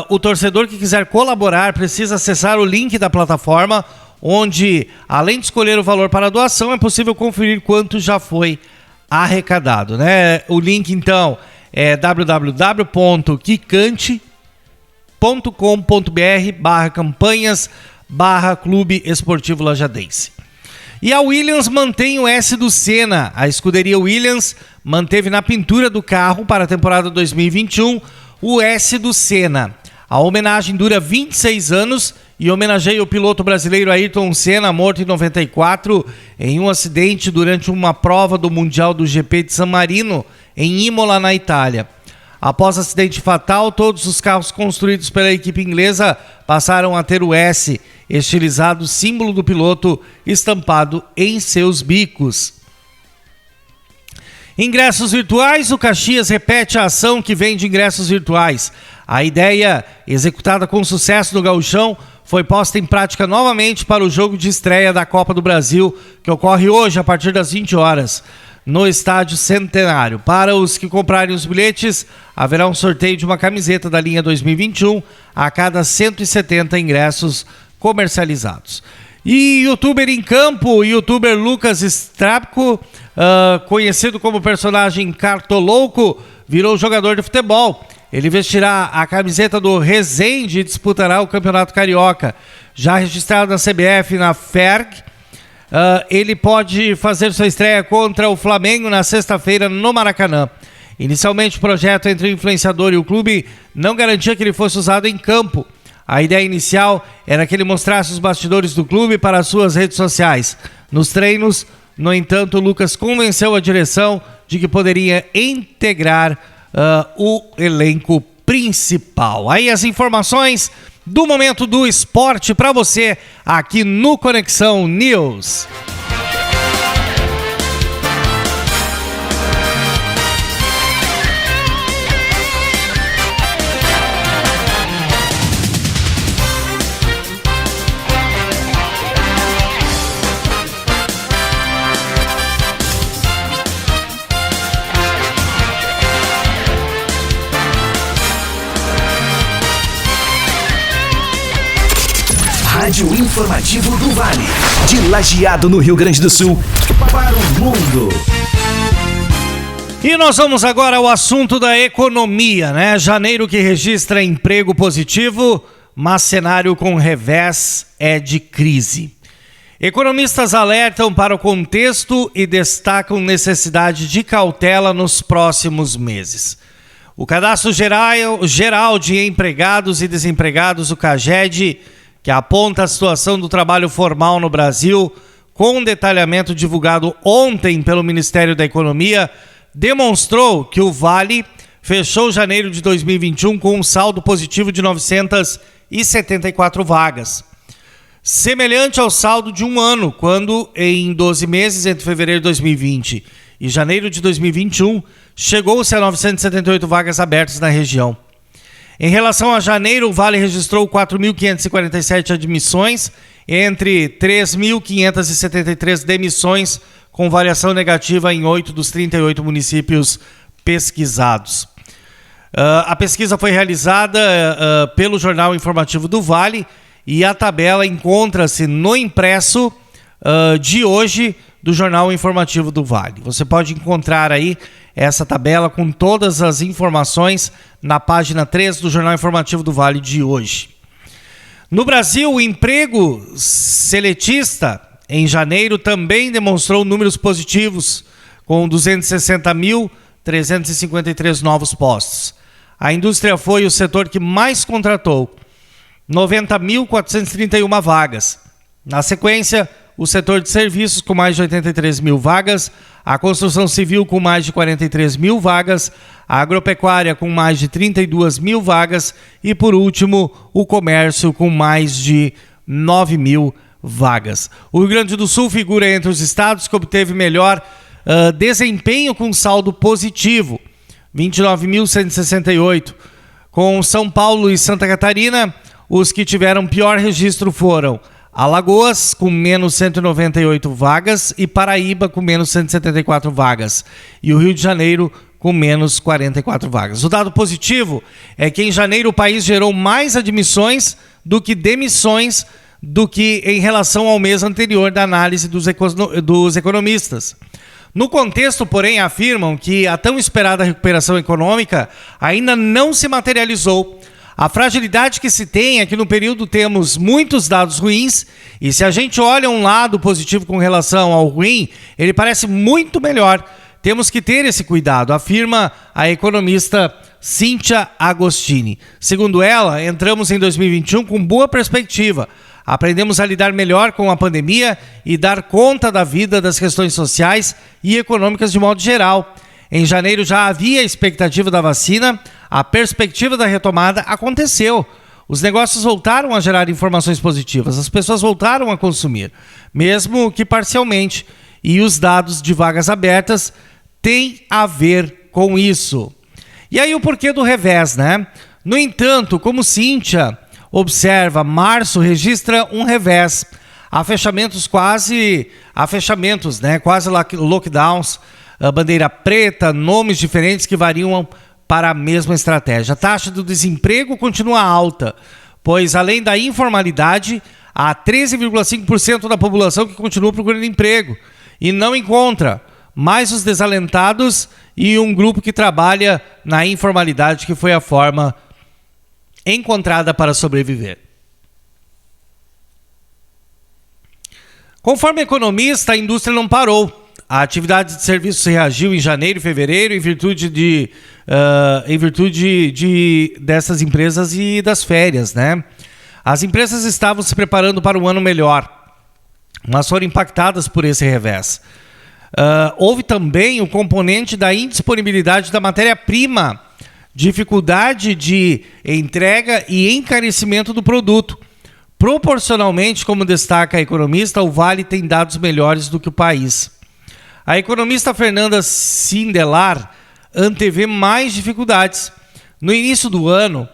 O torcedor que quiser colaborar precisa acessar o link da plataforma, onde, além de escolher o valor para a doação, é possível conferir quanto já foi arrecadado, né? O link, então, é www.kikante.com.br/campanhas/Clube Esportivo Lajadense. E a Williams mantém o S do Senna. A escuderia Williams manteve na pintura do carro para a temporada 2021 o S do Senna. A homenagem dura 26 anos e homenageia o piloto brasileiro Ayrton Senna, morto em 94 em um acidente durante uma prova do Mundial do GP de San Marino, em Imola, na Itália. Após acidente fatal, todos os carros construídos pela equipe inglesa passaram a ter o S, estilizado, símbolo do piloto, estampado em seus bicos. Ingressos virtuais. O Caxias repete a ação que vende ingressos virtuais. A ideia, executada com sucesso no Gauchão, foi posta em prática novamente para o jogo de estreia da Copa do Brasil, que ocorre hoje a partir das 20 horas. No Estádio Centenário. Para os que comprarem os bilhetes, haverá um sorteio de uma camiseta da linha 2021 a cada 170 ingressos comercializados. E youtuber em campo, o youtuber Lucas Strapko, conhecido como personagem Cartolouco, virou jogador de futebol. Ele vestirá a camiseta do Resende e disputará o Campeonato Carioca. Já registrado na CBF e na FERG, ele pode fazer sua estreia contra o Flamengo na sexta-feira no Maracanã. Inicialmente, o projeto entre o influenciador e o clube não garantia que ele fosse usado em campo. A ideia inicial era que ele mostrasse os bastidores do clube para as suas redes sociais. Nos treinos, no entanto, o Lucas convenceu a direção de que poderia integrar o elenco principal. Aí as informações do momento do esporte para você aqui no Conexão News. Rádio Informativo do Vale, de Lajeado, no Rio Grande do Sul, para o mundo. E nós vamos agora ao assunto da economia, né? Janeiro que registra emprego positivo, mas cenário com revés é de crise. Economistas alertam para o contexto e destacam necessidade de cautela nos próximos meses. O Cadastro Geral de Empregados e Desempregados, o CAGED, que aponta a situação do trabalho formal no Brasil, com um detalhamento divulgado ontem pelo Ministério da Economia, demonstrou que o Vale fechou janeiro de 2021 com um saldo positivo de 974 vagas. semelhante ao saldo de um ano, quando em 12 meses, entre fevereiro de 2020 e janeiro de 2021, chegou-se a 978 vagas abertas na região. Em relação a janeiro, o Vale registrou 4.547 admissões, entre 3.573 demissões, com variação negativa em 8 dos 38 municípios pesquisados. A pesquisa foi realizada pelo Jornal Informativo do Vale e a tabela encontra-se no impresso de hoje do Jornal Informativo do Vale. Você pode encontrar aí essa tabela com todas as informações na página 3 do Jornal Informativo do Vale de hoje. No Brasil, o emprego seletista em janeiro também demonstrou números positivos, com 260.353 novos postos. A indústria foi o setor que mais contratou, 90.431 vagas. Na sequência, o setor de serviços com mais de 83 mil vagas, a construção civil com mais de 43 mil vagas, a agropecuária com mais de 32 mil vagas e, por último, o comércio com mais de 9 mil vagas. O Rio Grande do Sul figura entre os estados que obteve melhor desempenho com saldo positivo, 29.168. Com São Paulo e Santa Catarina, os que tiveram pior registro foram Alagoas, com menos 198 vagas, e Paraíba, com menos 174 vagas. E o Rio de Janeiro, com menos 44 vagas. O dado positivo é que em janeiro o país gerou mais admissões do que demissões do que em relação ao mês anterior da análise dos economistas. No contexto, porém, afirmam que a tão esperada recuperação econômica ainda não se materializou. A fragilidade que se tem é que no período temos muitos dados ruins e se a gente olha um lado positivo com relação ao ruim, ele parece muito melhor. Temos que ter esse cuidado, afirma a economista Cíntia Agostini. Segundo ela, entramos em 2021 com boa perspectiva. Aprendemos a lidar melhor com a pandemia e dar conta da vida, das questões sociais e econômicas de modo geral. Em janeiro já havia a expectativa da vacina, a perspectiva da retomada aconteceu. Os negócios voltaram a gerar informações positivas, as pessoas voltaram a consumir, mesmo que parcialmente. E os dados de vagas abertas têm a ver com isso. E aí o porquê do revés, né? No entanto, como Cíntia observa, março registra um revés. Há fechamentos, né? Quase lockdowns, bandeira preta, nomes diferentes que variam para a mesma estratégia. A taxa do desemprego continua alta, pois além da informalidade, há 13,5% da população que continua procurando emprego e não encontra, mais os desalentados e um grupo que trabalha na informalidade, que foi a forma encontrada para sobreviver. Conforme economista, a indústria não parou. A atividade de serviços reagiu em janeiro e fevereiro em virtude dessas empresas e das férias, né? As empresas estavam se preparando para um ano melhor, mas foram impactadas por esse revés. Houve também o componente da indisponibilidade da matéria-prima, dificuldade de entrega e encarecimento do produto. Proporcionalmente, como destaca a economista, o Vale tem dados melhores do que o país. A economista Fernanda Sindelar antevê mais dificuldades. No início do ano,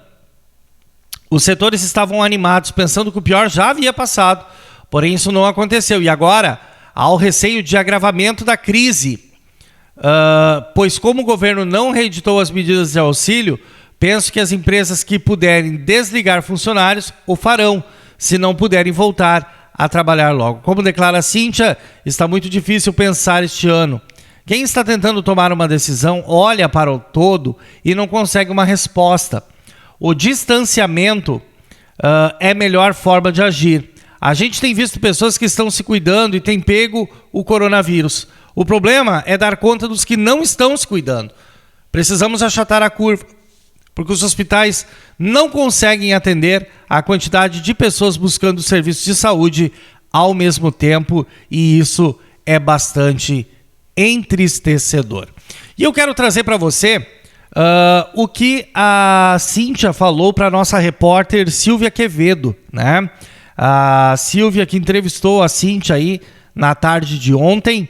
os setores estavam animados, pensando que o pior já havia passado, porém isso não aconteceu. E agora há o receio de agravamento da crise, pois como o governo não reeditou as medidas de auxílio, penso que as empresas que puderem desligar funcionários o farão, se não puderem voltar a trabalhar logo. Como declara Cíntia, está muito difícil pensar este ano. Quem está tentando tomar uma decisão olha para o todo e não consegue uma resposta. O distanciamento é a melhor forma de agir. A gente tem visto pessoas que estão se cuidando e têm pego o coronavírus. O problema é dar conta dos que não estão se cuidando. Precisamos achatar a curva, porque os hospitais não conseguem atender a quantidade de pessoas buscando serviços de saúde ao mesmo tempo, e isso é bastante entristecedor. E eu quero trazer para você o que a Cíntia falou para a nossa repórter Silvia Quevedo, né? a Silvia, que entrevistou a Cíntia aí na tarde de ontem,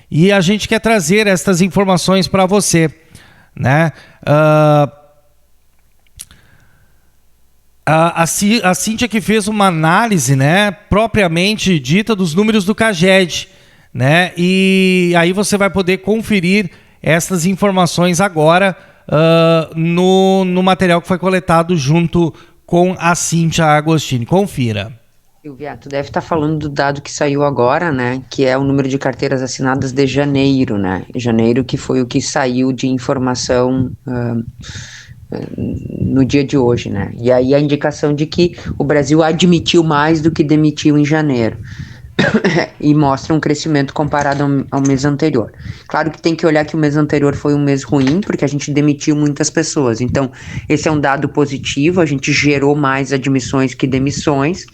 e a gente quer trazer estas informações para você, né? A Cíntia que fez uma análise, né, propriamente dita dos números do CAGED, né? E aí você vai poder conferir essas informações agora no material que foi coletado junto com a Cíntia Agostini. Confira. Silvia, tu deve estar falando do dado que saiu agora, né? Que é o número de carteiras assinadas de janeiro, né? Janeiro, que foi o que saiu de informação no dia de hoje, né? E aí a indicação de que o Brasil admitiu mais do que demitiu em janeiro. E mostra um crescimento comparado ao mês anterior. Claro que tem que olhar que o mês anterior foi um mês ruim, porque a gente demitiu muitas pessoas. Então, esse é um dado positivo, a gente gerou mais admissões que demissões.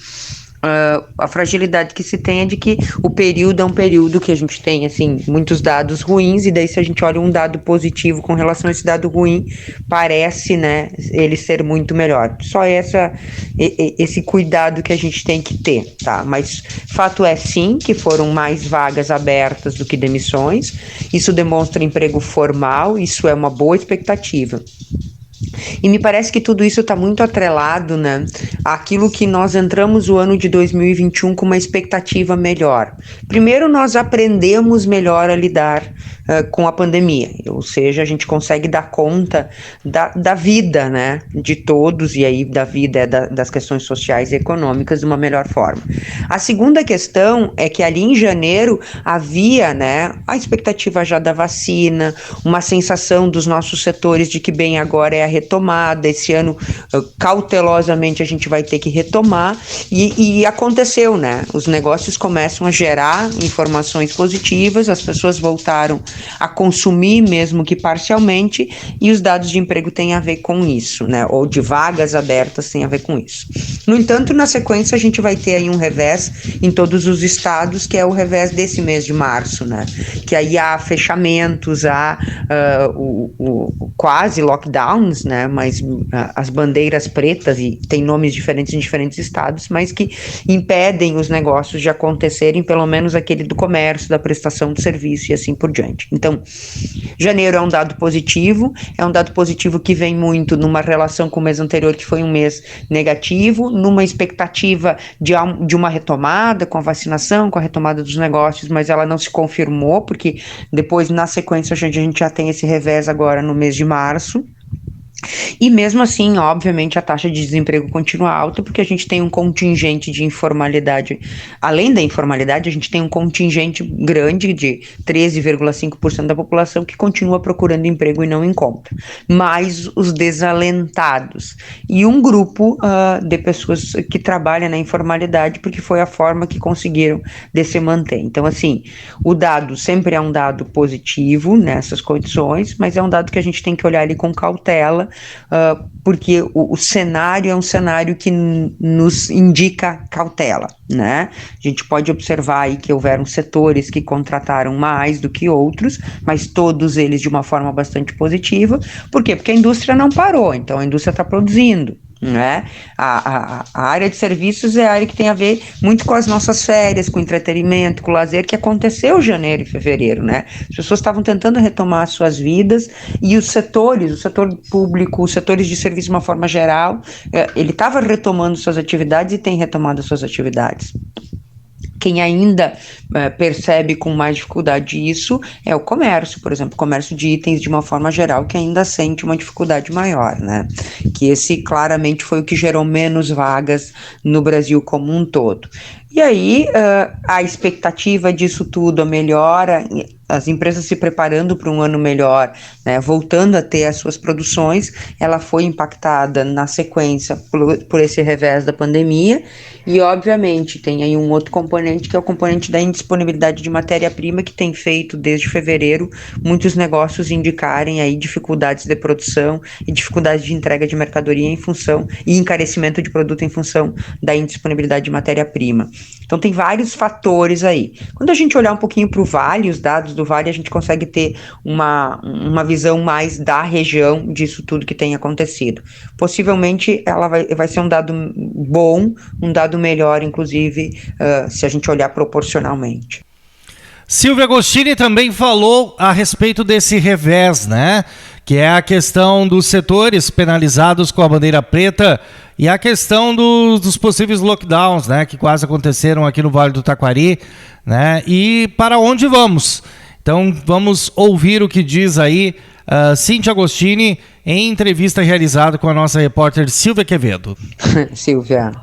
A fragilidade que se tem é de que o período é um período que a gente tem, assim, muitos dados ruins, e daí se a gente olha um dado positivo com relação a esse dado ruim, parece, né, ele ser muito melhor. Só esse cuidado que a gente tem que ter, tá? Mas fato é, sim, que foram mais vagas abertas do que demissões, isso demonstra emprego formal, isso é uma boa expectativa. E me parece que tudo isso está muito atrelado, né, àquilo que nós entramos o ano de 2021 com uma expectativa melhor. Primeiro, nós aprendemos melhor a lidar com a pandemia, ou seja, a gente consegue dar conta da vida, né, de todos, e aí da vida das questões sociais e econômicas de uma melhor forma. A segunda questão é que ali em janeiro havia, né, a expectativa já da vacina, uma sensação dos nossos setores de que bem, agora é a retomada, esse ano cautelosamente a gente vai ter que retomar, e aconteceu, né, os negócios começam a gerar informações positivas, as pessoas voltaram a consumir, mesmo que parcialmente, e os dados de emprego têm a ver com isso, né, ou de vagas abertas têm a ver com isso. No entanto, na sequência a gente vai ter aí um revés em todos os estados, que é o revés desse mês de março, né, que aí há fechamentos, há quase lockdowns, né, mas as bandeiras pretas, e tem nomes diferentes em diferentes estados, mas que impedem os negócios de acontecerem, pelo menos aquele do comércio, da prestação de serviço e assim por diante. Então, janeiro é um dado positivo que vem muito numa relação com o mês anterior, que foi um mês negativo, numa expectativa de uma retomada com a vacinação, com a retomada dos negócios, mas ela não se confirmou, porque depois, na sequência, a gente já tem esse revés agora no mês de março. E mesmo assim, obviamente, a taxa de desemprego continua alta, porque a gente tem um contingente de informalidade. Além da informalidade, a gente tem um contingente grande de 13,5% da população que continua procurando emprego e não encontra. Mais os desalentados. E um grupo de pessoas que trabalham na informalidade, porque foi a forma que conseguiram de se manter. Então, assim, o dado sempre é um dado positivo nessas condições, mas é um dado que a gente tem que olhar ali com cautela, porque o cenário é um cenário que nos indica cautela, né? A gente pode observar aí que houveram setores que contrataram mais do que outros, mas todos eles de uma forma bastante positiva. Por quê? Porque a indústria não parou, então a indústria está produzindo, né? A área de serviços é a área que tem a ver muito com as nossas férias, com o entretenimento, com o lazer, que aconteceu em janeiro e fevereiro, né? As pessoas estavam tentando retomar as suas vidas, e os setores, o setor público, os setores de serviço de uma forma geral, ele estava retomando suas atividades e tem retomado suas atividades. Quem ainda percebe com mais dificuldade isso é o comércio, por exemplo, comércio de itens de uma forma geral, que ainda sente uma dificuldade maior, né? Que esse claramente foi o que gerou menos vagas no Brasil como um todo. E aí, a expectativa disso tudo, a melhora, as empresas se preparando para um ano melhor, né, voltando a ter as suas produções, ela foi impactada na sequência por esse revés da pandemia, e obviamente tem aí um outro componente, que é o componente da indisponibilidade de matéria-prima, que tem feito desde fevereiro muitos negócios indicarem aí dificuldades de produção e dificuldades de entrega de mercadoria em função, e encarecimento de produto em função da indisponibilidade de matéria-prima. Então tem vários fatores aí. Quando a gente olhar um pouquinho para o Vale, os dados do Vale, a gente consegue ter uma visão mais da região disso tudo que tem acontecido. Possivelmente ela vai ser um dado bom, um dado melhor, inclusive, se a gente olhar proporcionalmente. Silvia Agostini também falou a respeito desse revés, né? Que é a questão dos setores penalizados com a bandeira preta e a questão dos possíveis lockdowns, né? Que quase aconteceram aqui no Vale do Taquari, né? E para onde vamos? Então vamos ouvir o que diz aí Cíntia Agostini em entrevista realizada com a nossa repórter Silvia Quevedo. Silvia,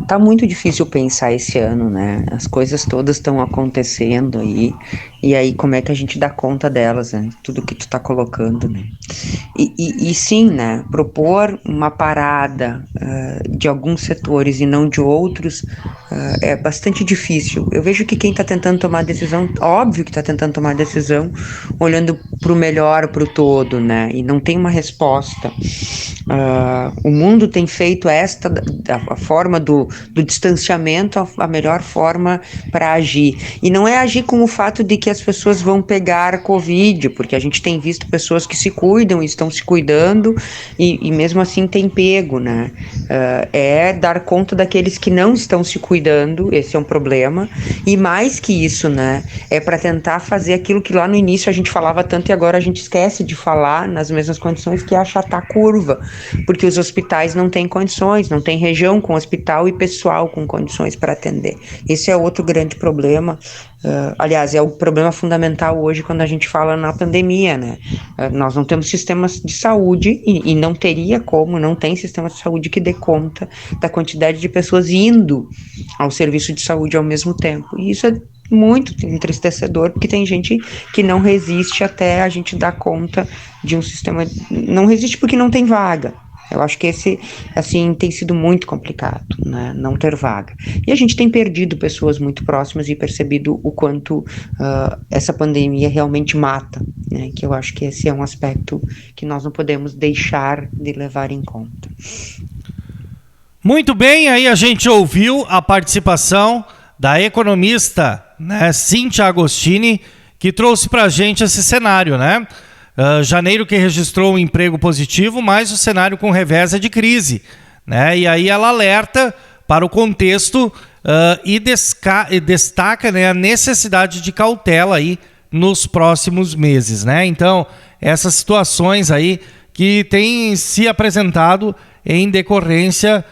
tá muito difícil pensar esse ano, né? As coisas todas estão acontecendo aí, e aí como é que a gente dá conta delas, né? Tudo que tu tá colocando, né? E sim, né? Propor uma parada de alguns setores e não de outros é bastante difícil. Eu vejo que quem tá tentando tomar decisão, óbvio que tá tentando tomar decisão olhando pro melhor, pro todo, né? E não tem uma resposta. O mundo tem feito a forma do distanciamento a melhor forma para agir. E não é agir com o fato de que as pessoas vão pegar Covid, porque a gente tem visto pessoas que se cuidam e estão se cuidando e mesmo assim tem pego, né? É dar conta daqueles que não estão se cuidando, esse é um problema. E mais que isso, né? É para tentar fazer aquilo que lá no início a gente falava tanto e agora a gente esquece de falar nas mesmas condições, que é achatar a curva, porque os hospitais não têm condições, não tem região com hospital e pessoal com condições para atender. Esse é outro grande problema, aliás, é o problema fundamental hoje quando a gente fala na pandemia, né? Nós não temos sistemas de saúde e não teria como, não tem sistema de saúde que dê conta da quantidade de pessoas indo ao serviço de saúde ao mesmo tempo, e isso é muito entristecedor, porque tem gente que não resiste até a gente dar conta de um sistema, não resiste porque não tem vaga. Eu acho que esse, assim, tem sido muito complicado, né, não ter vaga. E a gente tem perdido pessoas muito próximas e percebido o quanto essa pandemia realmente mata, né, que eu acho que esse é um aspecto que nós não podemos deixar de levar em conta. Muito bem, aí a gente ouviu a participação da economista, né, Cíntia Agostini, que trouxe para a gente esse cenário, né? Janeiro que registrou um emprego positivo, mas o cenário com revés é de crise, né? E aí ela alerta para o contexto e destaca, né, a necessidade de cautela aí nos próximos meses, né? Então, essas situações aí que têm se apresentado em decorrência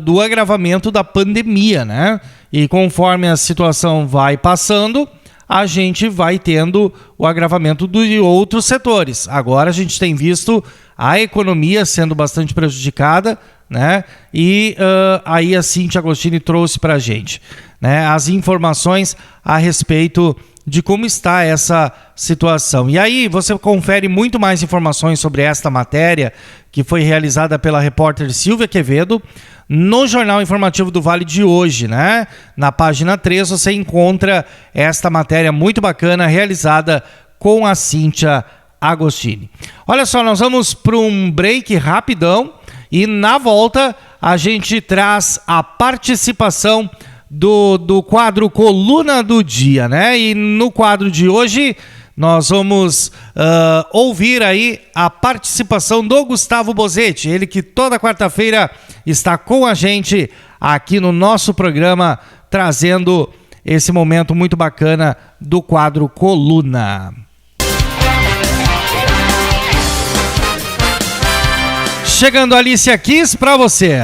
do agravamento da pandemia, né? E conforme a situação vai passando, a gente vai tendo o agravamento de outros setores. Agora a gente tem visto a economia sendo bastante prejudicada, né? E aí a Cíntia Agostini trouxe para a gente, né, as informações a respeito de como está essa situação. E aí você confere muito mais informações sobre esta matéria que foi realizada pela repórter Silvia Quevedo no Jornal Informativo do Vale de hoje, né? Na página 3 você encontra esta matéria muito bacana realizada com a Cíntia Agostini. Olha só, nós vamos para um break rapidão e na volta a gente traz a participação do quadro Coluna do Dia, né? E no quadro de hoje nós vamos ouvir aí a participação do Gustavo Bozetti, ele que toda quarta-feira está com a gente aqui no nosso programa, trazendo esse momento muito bacana do quadro Coluna. Chegando a Alicia Keys para você.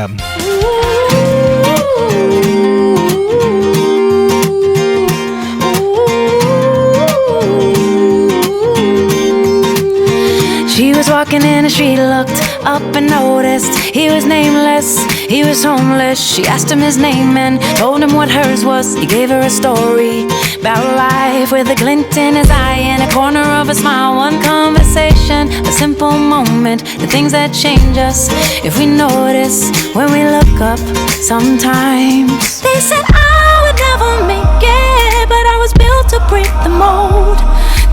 She was walking in and she looked up and noticed he was nameless, he was homeless. She asked him his name and told him what hers was. He gave her a story about life with a glint in his eye and a corner of a smile. One conversation, a simple moment, the things that change us if we notice when we look up sometimes. They said I would never make it, but I was built to break the mold.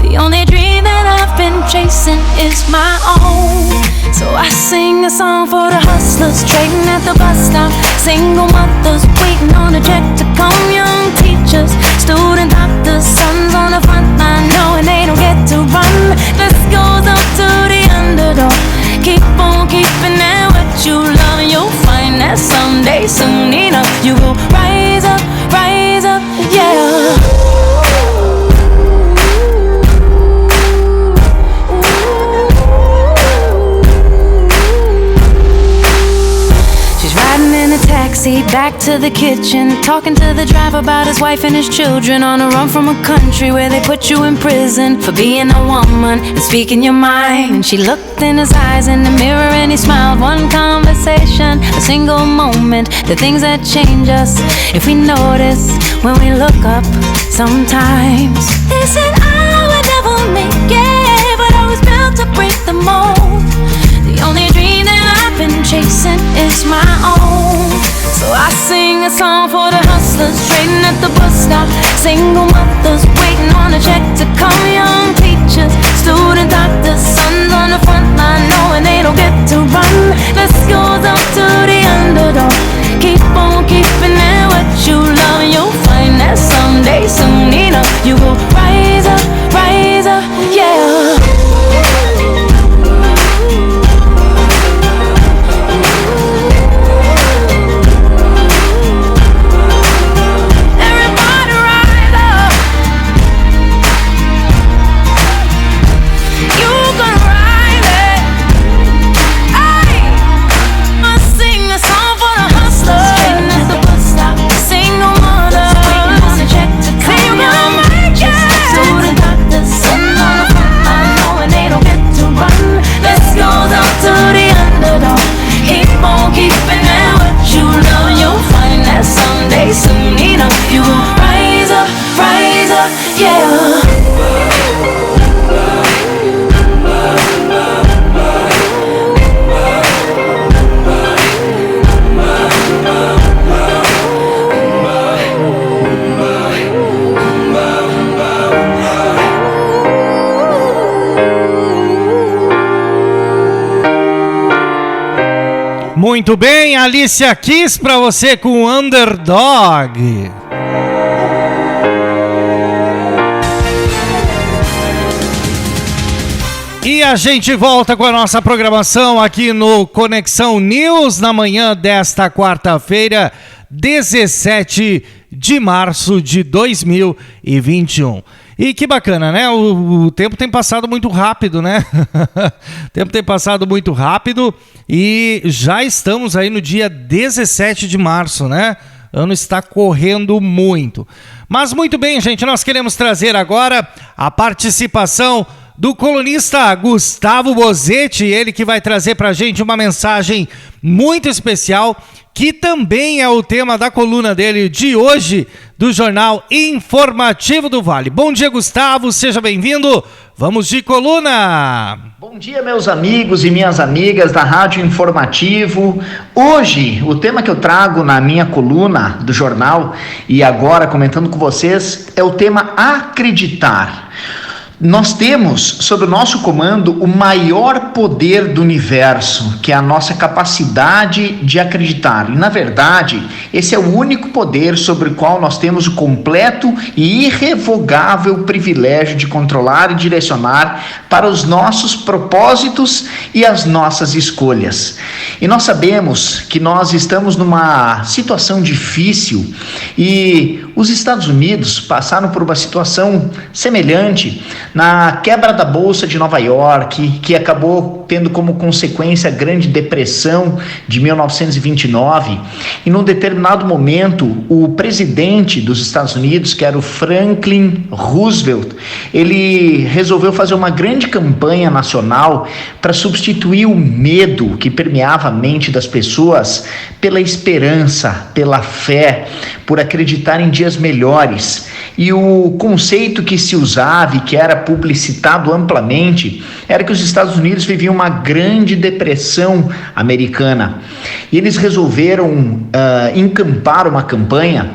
The only dream that I've been chasing is my own. So I sing sing a song for the hustlers trading at the bus stop, single mothers waiting on a check to come, young teachers, student doctors, sons on the front line knowing they don't get to run. This goes up to the underdog. Keep on keeping at what you love, and you'll find that someday, soon enough, you will rise up, yeah. Taxi back to the kitchen, talking to the driver about his wife and his children, on a run from a country where they put you in prison for being a woman and speaking your mind. And she looked in his eyes in the mirror and he smiled. One conversation, a single moment, the things that change us if we notice when we look up sometimes. They said I would never make it, but I was built to break the mold. The only dream that I've been chasing is my own. So I sing a song for the hustlers trading at the bus stop, single mothers waiting on a check to come, young teachers, student doctors, sons on the front line knowing they don't get to run. This goes up to the underdog. Keep on keeping at what you love, and you'll find that someday, soon enough, you will rise up, yeah. Soon enough, you will rise up, yeah. Muito bem, Alicia Keys pra você com Underdog. E a gente volta com a nossa programação aqui no Conexão News na manhã desta quarta-feira, 17 de março de 2021. E que bacana, né? O tempo tem passado muito rápido, né? O tempo tem passado muito rápido e já estamos aí no dia 17 de março, né? O ano está correndo muito. Mas muito bem, gente, nós queremos trazer agora a participação do colunista Gustavo Bozetti, ele que vai trazer pra gente uma mensagem muito especial, que também é o tema da coluna dele de hoje, do Jornal Informativo do Vale. Bom dia, Gustavo, seja bem-vindo. Vamos de coluna. Bom dia, meus amigos e minhas amigas da Rádio Informativo. Hoje, o tema que eu trago na minha coluna do jornal, e agora comentando com vocês, é o tema acreditar. Nós temos sob o nosso comando o maior poder do universo, que é a nossa capacidade de acreditar. E, na verdade, esse é o único poder sobre o qual nós temos o completo e irrevogável privilégio de controlar e direcionar para os nossos propósitos e as nossas escolhas. E nós sabemos que nós estamos numa situação difícil e os Estados Unidos passaram por uma situação semelhante na quebra da Bolsa de Nova York, que acabou tendo como consequência a Grande Depressão de 1929. E num determinado momento, o presidente dos Estados Unidos, que era o Franklin Roosevelt, ele resolveu fazer uma grande campanha nacional para substituir o medo que permeava a mente das pessoas pela esperança, pela fé, por acreditar em dias melhores. E o conceito que se usava e que era publicitado amplamente era que os Estados Unidos viviam uma grande depressão americana. E eles resolveram encampar uma campanha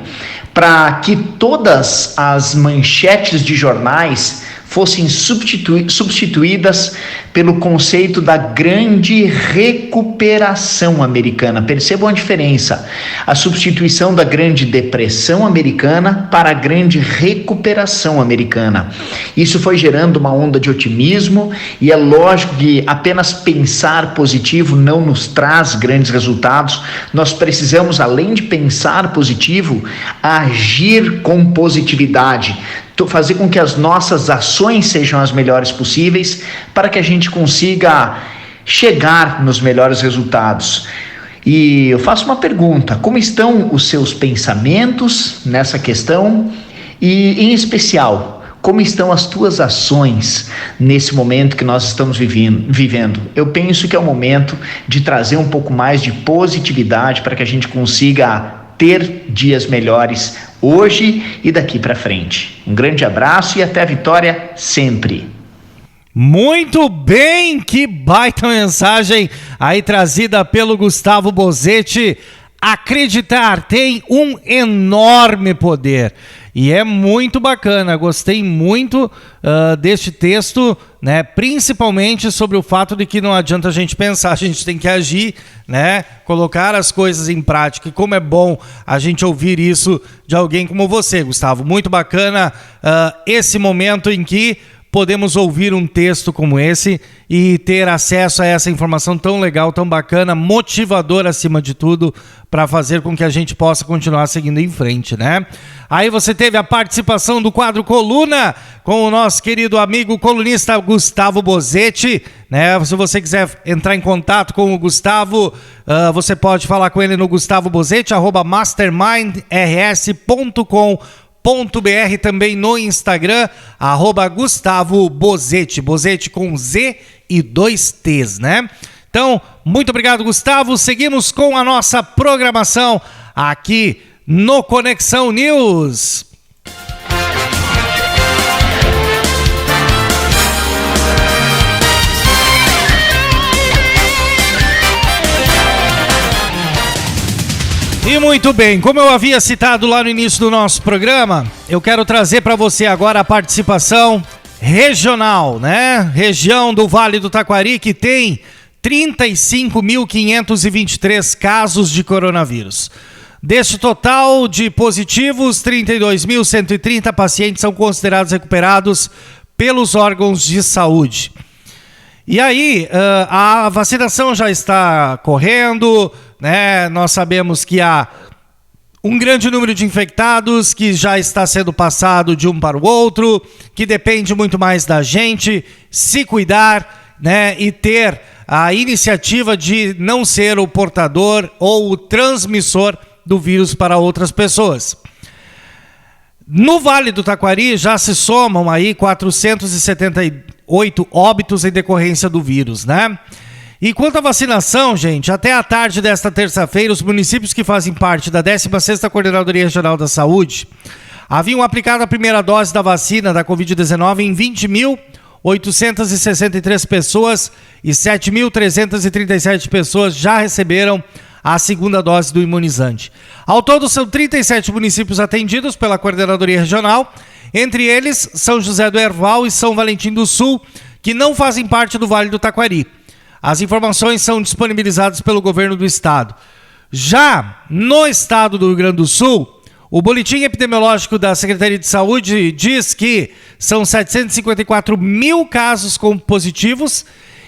para que todas as manchetes de jornais fossem substituídas pelo conceito da grande recuperação americana. Percebam a diferença, a substituição da Grande Depressão americana para a grande recuperação americana. Isso foi gerando uma onda de otimismo, e é lógico que apenas pensar positivo não nos traz grandes resultados. Nós precisamos, além de pensar positivo, agir com positividade, fazer com que as nossas ações sejam as melhores possíveis para que a gente consiga chegar nos melhores resultados. E eu faço uma pergunta: como estão os seus pensamentos nessa questão? E, em especial, como estão as tuas ações nesse momento que nós estamos vivendo? Eu penso que é o momento de trazer um pouco mais de positividade para que a gente consiga ter dias melhores hoje e daqui para frente. Um grande abraço e até a vitória sempre. Muito bem, que baita mensagem aí trazida pelo Gustavo Bozetti. Acreditar tem um enorme poder e é muito bacana. Gostei muito deste texto, né? Principalmente sobre o fato de que não adianta a gente pensar, a gente tem que agir, né? Colocar as coisas em prática. E como é bom a gente ouvir isso de alguém como você, Gustavo. Muito bacana esse momento em que podemos ouvir um texto como esse e ter acesso a essa informação tão legal, tão bacana, motivadora acima de tudo, para fazer com que a gente possa continuar seguindo em frente, né? Aí você teve a participação do quadro Coluna com o nosso querido amigo colunista Gustavo Bozetti, né? Se você quiser entrar em contato com o Gustavo, você pode falar com ele no gustavobozetti@mastermindrs.com.br, também no Instagram, @Gustavo Bozetti, Bozetti com Z e 2 T's, né? Então, muito obrigado, Gustavo. Seguimos com a nossa programação aqui no Conexão News. E muito bem, como eu havia citado lá no início do nosso programa, eu quero trazer para você agora a participação regional, né? Região do Vale do Taquari, que tem 35.523 casos de coronavírus. Deste total de positivos, 32.130 pacientes são considerados recuperados pelos órgãos de saúde. E aí, a vacinação já está correndo, né? Nós sabemos que há um grande número de infectados que já está sendo passado de um para o outro, que depende muito mais da gente se cuidar, né? E ter a iniciativa de não ser o portador ou o transmissor do vírus para outras pessoas. No Vale do Taquari já se somam aí 478 óbitos em decorrência do vírus, né? E quanto à vacinação, gente, até a tarde desta terça-feira, os municípios que fazem parte da 16ª Coordenadoria Regional da Saúde haviam aplicado a primeira dose da vacina da Covid-19 em 20.863 pessoas e 7.337 pessoas já receberam a segunda dose do imunizante. Ao todo, são 37 municípios atendidos pela Coordenadoria Regional, entre eles São José do Herval e São Valentim do Sul, que não fazem parte do Vale do Taquari. As informações são disponibilizadas pelo governo do estado. Já no estado do Rio Grande do Sul, o boletim epidemiológico da Secretaria de Saúde diz que são 754 mil casos positivos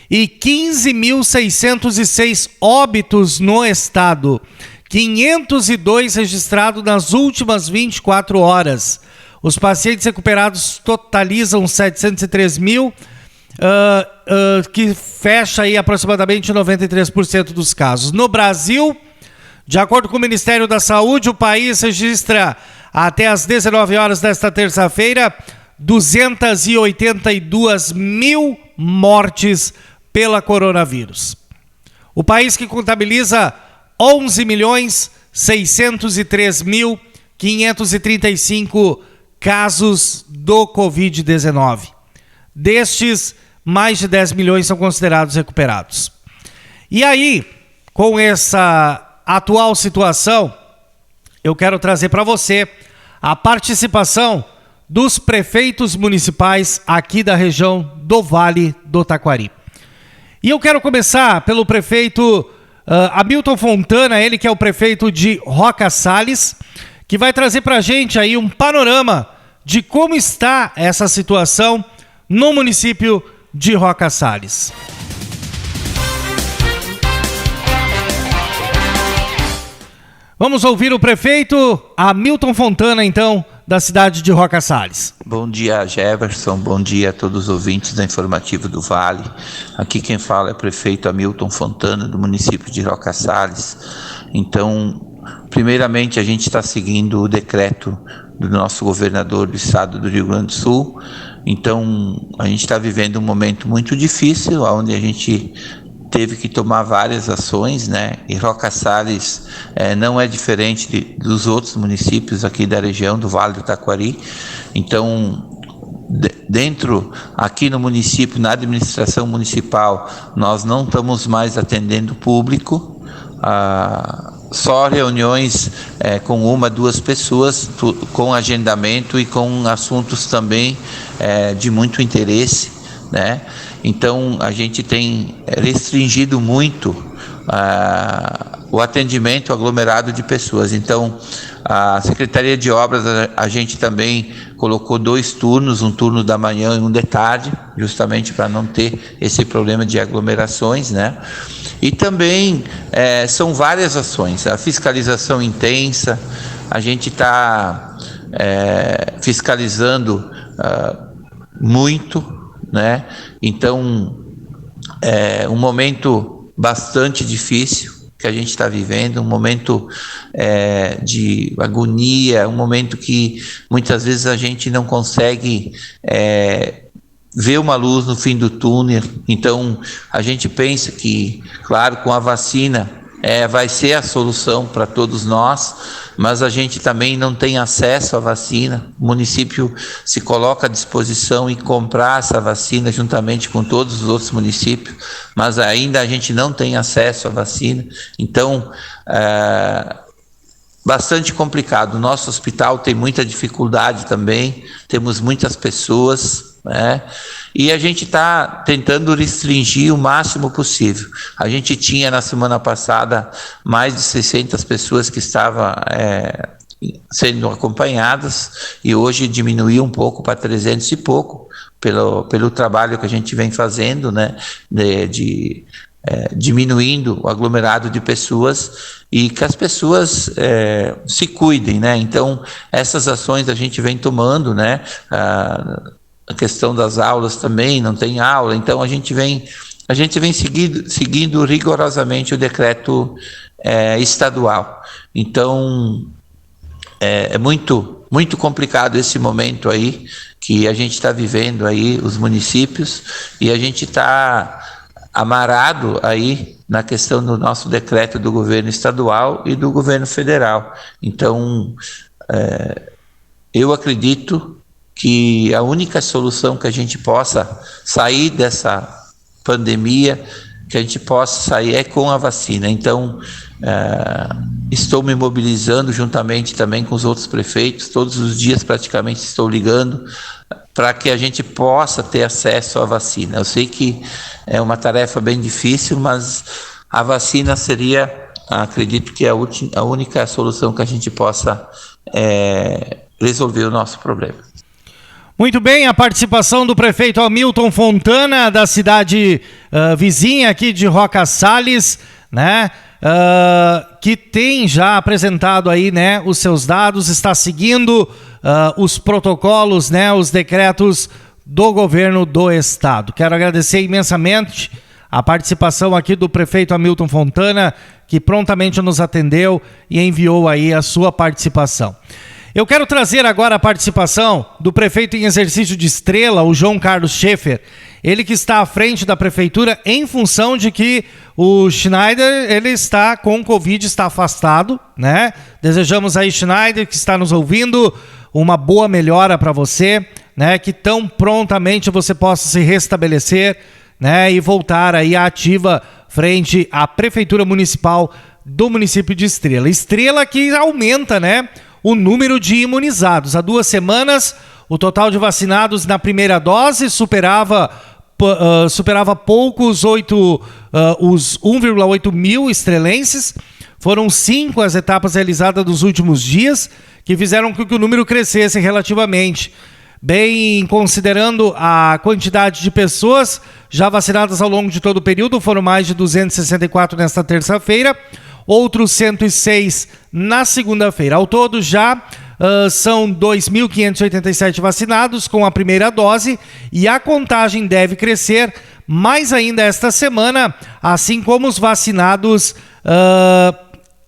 e 15.606 óbitos no estado. 502 registrados nas últimas 24 horas. Os pacientes recuperados totalizam 703 mil, que fecha aí aproximadamente 93% dos casos. No Brasil, de acordo com o Ministério da Saúde, o país registra até às 19 horas desta terça-feira 282 mil mortes pela coronavírus. O país que contabiliza 11.603.535 casos do Covid-19. Destes, mais de 10 milhões são considerados recuperados. E aí, com essa atual situação, eu quero trazer para você a participação dos prefeitos municipais aqui da região do Vale do Taquari. E eu quero começar pelo prefeito Hamilton Fontana, ele que é o prefeito de Roca Salles, que vai trazer para a gente aí um panorama de como está essa situação no município de Roca Salles. Vamos ouvir o prefeito Hamilton Fontana, então, da cidade de Roca Salles. Bom dia, Jefferson. Bom dia a todos os ouvintes da Informativo do Vale. Aqui quem fala é o prefeito Hamilton Fontana, do município de Roca Salles. Então, primeiramente, a gente está seguindo o decreto do nosso governador do estado do Rio Grande do Sul. Então, a gente está vivendo um momento muito difícil, onde a gente teve que tomar várias ações, né? E Roca Salles não é diferente dos outros municípios aqui da região do Vale do Taquari. Então, dentro, aqui no município, na administração municipal, nós não estamos mais atendendo público, só reuniões com 1, 2 pessoas, com agendamento e com assuntos também de muito interesse, né? Então, a gente tem restringido muito o atendimento aglomerado de pessoas. Então, a Secretaria de Obras, a gente também colocou 2 turnos, um turno da manhã e um de tarde, justamente para não ter esse problema de aglomerações, né? E também são várias ações, a fiscalização intensa, a gente está fiscalizando muito, né? Então, é um momento bastante difícil que a gente está vivendo, um momento de agonia, um momento que muitas vezes a gente não consegue ver uma luz no fim do túnel. Então, a gente pensa que, claro, com a vacina vai ser a solução para todos nós, mas a gente também não tem acesso à vacina. O município se coloca à disposição em comprar essa vacina juntamente com todos os outros municípios, mas ainda a gente não tem acesso à vacina. Então, bastante complicado. O nosso hospital tem muita dificuldade também, temos muitas pessoas, né? E a gente está tentando restringir o máximo possível. A gente tinha na semana passada mais de 600 pessoas que estavam sendo acompanhadas, e hoje diminuiu um pouco para 300 e pouco, pelo trabalho que a gente vem fazendo, né, diminuindo o aglomerado de pessoas e que as pessoas se cuidem, né? Então, essas ações a gente vem tomando, né? A questão das aulas também, não tem aula, então a gente vem seguindo rigorosamente o decreto estadual. Então, é muito, muito complicado esse momento aí que a gente está vivendo aí, os municípios, e a gente está amarrado aí na questão do nosso decreto do governo estadual e do governo federal. Então, eu acredito que a única solução que a gente possa sair dessa pandemia, que a gente possa sair é com a vacina. Então, estou me mobilizando juntamente também com os outros prefeitos, todos os dias praticamente estou ligando para que a gente possa ter acesso à vacina. Eu sei que é uma tarefa bem difícil, mas a vacina seria, acredito que a única solução que a gente possa resolver o nosso problema. Muito bem, a participação do prefeito Hamilton Fontana, da cidade vizinha aqui de Roca Salles, né? Que tem já apresentado aí, né, os seus dados, está seguindo os protocolos, né, os decretos do governo do estado. Quero agradecer imensamente a participação aqui do prefeito Hamilton Fontana, que prontamente nos atendeu e enviou aí a sua participação. Eu quero trazer agora a participação do prefeito em exercício de Estrela, o João Carlos Schaefer, ele que está à frente da prefeitura em função de que o Schneider, ele está com Covid, está afastado, né? Desejamos aí, Schneider, que está nos ouvindo, uma boa melhora para você, né? Que tão prontamente você possa se restabelecer, né? E voltar aí à ativa frente à prefeitura municipal do município de Estrela. Estrela que aumenta, né, o número de imunizados. Há 2 semanas, o total de vacinados na primeira dose superava superava pouco os 1,8 mil estrelenses. Foram 5 as etapas realizadas nos últimos dias, que fizeram com que o número crescesse relativamente. Bem, considerando a quantidade de pessoas já vacinadas ao longo de todo o período, foram mais de 264 nesta terça-feira, outros 106 na segunda-feira. Ao todo já são 2.587 vacinados com a primeira dose e a contagem deve crescer mais ainda esta semana, assim como os vacinados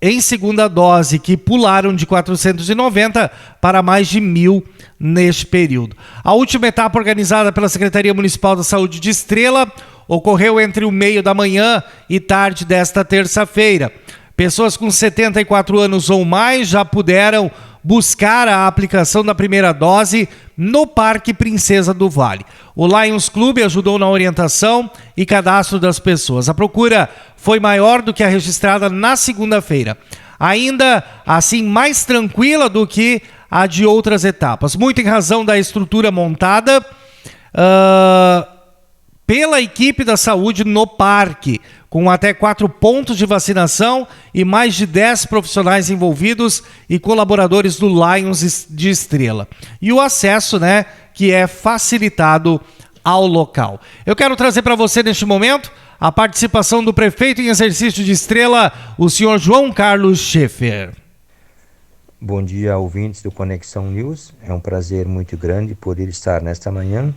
em segunda dose, que pularam de 490 para mais de 1.000 neste período. A última etapa organizada pela Secretaria Municipal da Saúde de Estrela ocorreu entre o meio da manhã e tarde desta terça-feira. Pessoas com 74 anos ou mais já puderam buscar a aplicação da primeira dose no Parque Princesa do Vale. O Lions Clube ajudou na orientação e cadastro das pessoas. A procura foi maior do que a registrada na segunda-feira. Ainda assim, mais tranquila do que a de outras etapas. Muito em razão da estrutura montada pela equipe da saúde no parque, com até 4 pontos de vacinação e mais de 10 profissionais envolvidos e colaboradores do Lions de Estrela. E o acesso, que é facilitado ao local. Eu quero trazer para você neste momento a participação do prefeito em exercício de Estrela, o senhor João Carlos Schaefer. Bom dia, ouvintes do Conexão News. É um prazer muito grande poder estar nesta manhã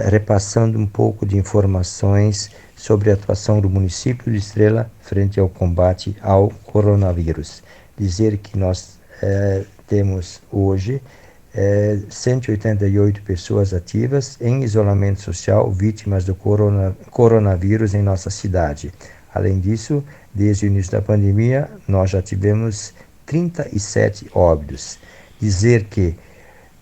repassando um pouco de informações sobre a atuação do município de Estrela frente ao combate ao coronavírus. Dizer que nós temos hoje 188 pessoas ativas em isolamento social vítimas do coronavírus em nossa cidade. Além disso, desde o início da pandemia, nós já tivemos 37 óbitos. Dizer que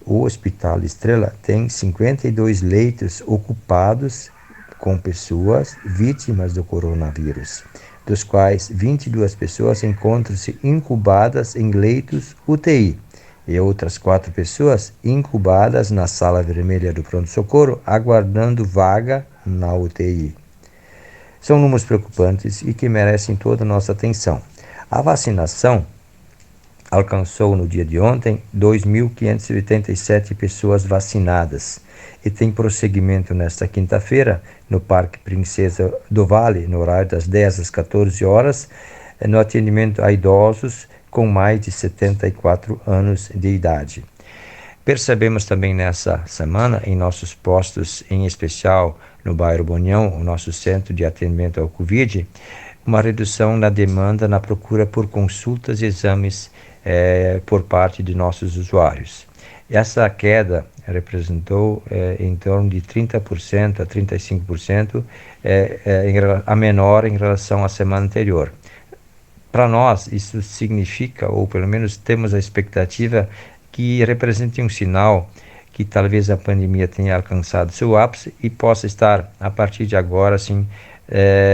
o Hospital Estrela tem 52 leitos ocupados com pessoas vítimas do coronavírus, dos quais 22 pessoas encontram-se incubadas em leitos UTI e outras 4 pessoas incubadas na sala vermelha do pronto-socorro, aguardando vaga na UTI. São números preocupantes e que merecem toda a nossa atenção. A vacinação alcançou no dia de ontem 2.587 pessoas vacinadas e tem prosseguimento nesta quinta-feira no Parque Princesa do Vale, no horário das 10 às 14 horas, no atendimento a idosos com mais de 74 anos de idade. Percebemos também nessa semana em nossos postos, em especial no bairro Bonhão, o nosso centro de atendimento ao Covid, uma redução na demanda na procura por consultas e exames por parte de nossos usuários. Essa queda representou em torno de 30% a 35% a menor em relação à semana anterior. Para nós, isso significa, ou pelo menos temos a expectativa, que represente um sinal que talvez a pandemia tenha alcançado seu ápice e possa estar, a partir de agora, assim,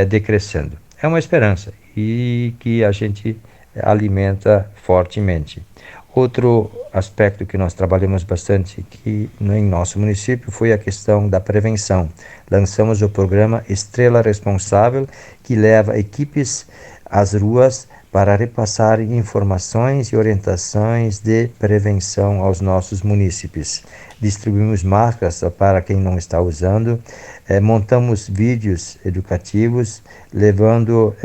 decrescendo. É uma esperança e que a gente alimenta fortemente. Outro aspecto que nós trabalhamos bastante aqui em nosso município foi a questão da prevenção. Lançamos o programa Estrela Responsável, que leva equipes às ruas para repassarem informações e orientações de prevenção aos nossos munícipes. Distribuímos máscaras para quem não está usando, montamos vídeos educativos, levando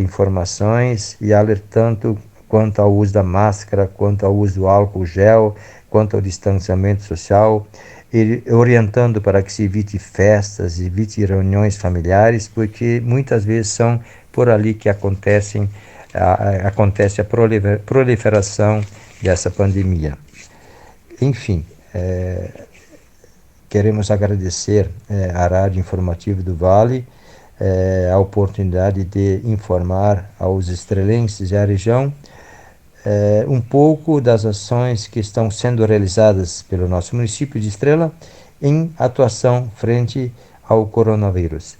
informações e alertando quanto ao uso da máscara, quanto ao uso do álcool gel, quanto ao distanciamento social, e orientando para que se evite festas, evite reuniões familiares, porque muitas vezes são por ali que acontece a proliferação dessa pandemia. Enfim, queremos agradecer à Rádio Informativa do Vale a oportunidade de informar aos estrelenses e à região um pouco das ações que estão sendo realizadas pelo nosso município de Estrela em atuação frente ao coronavírus.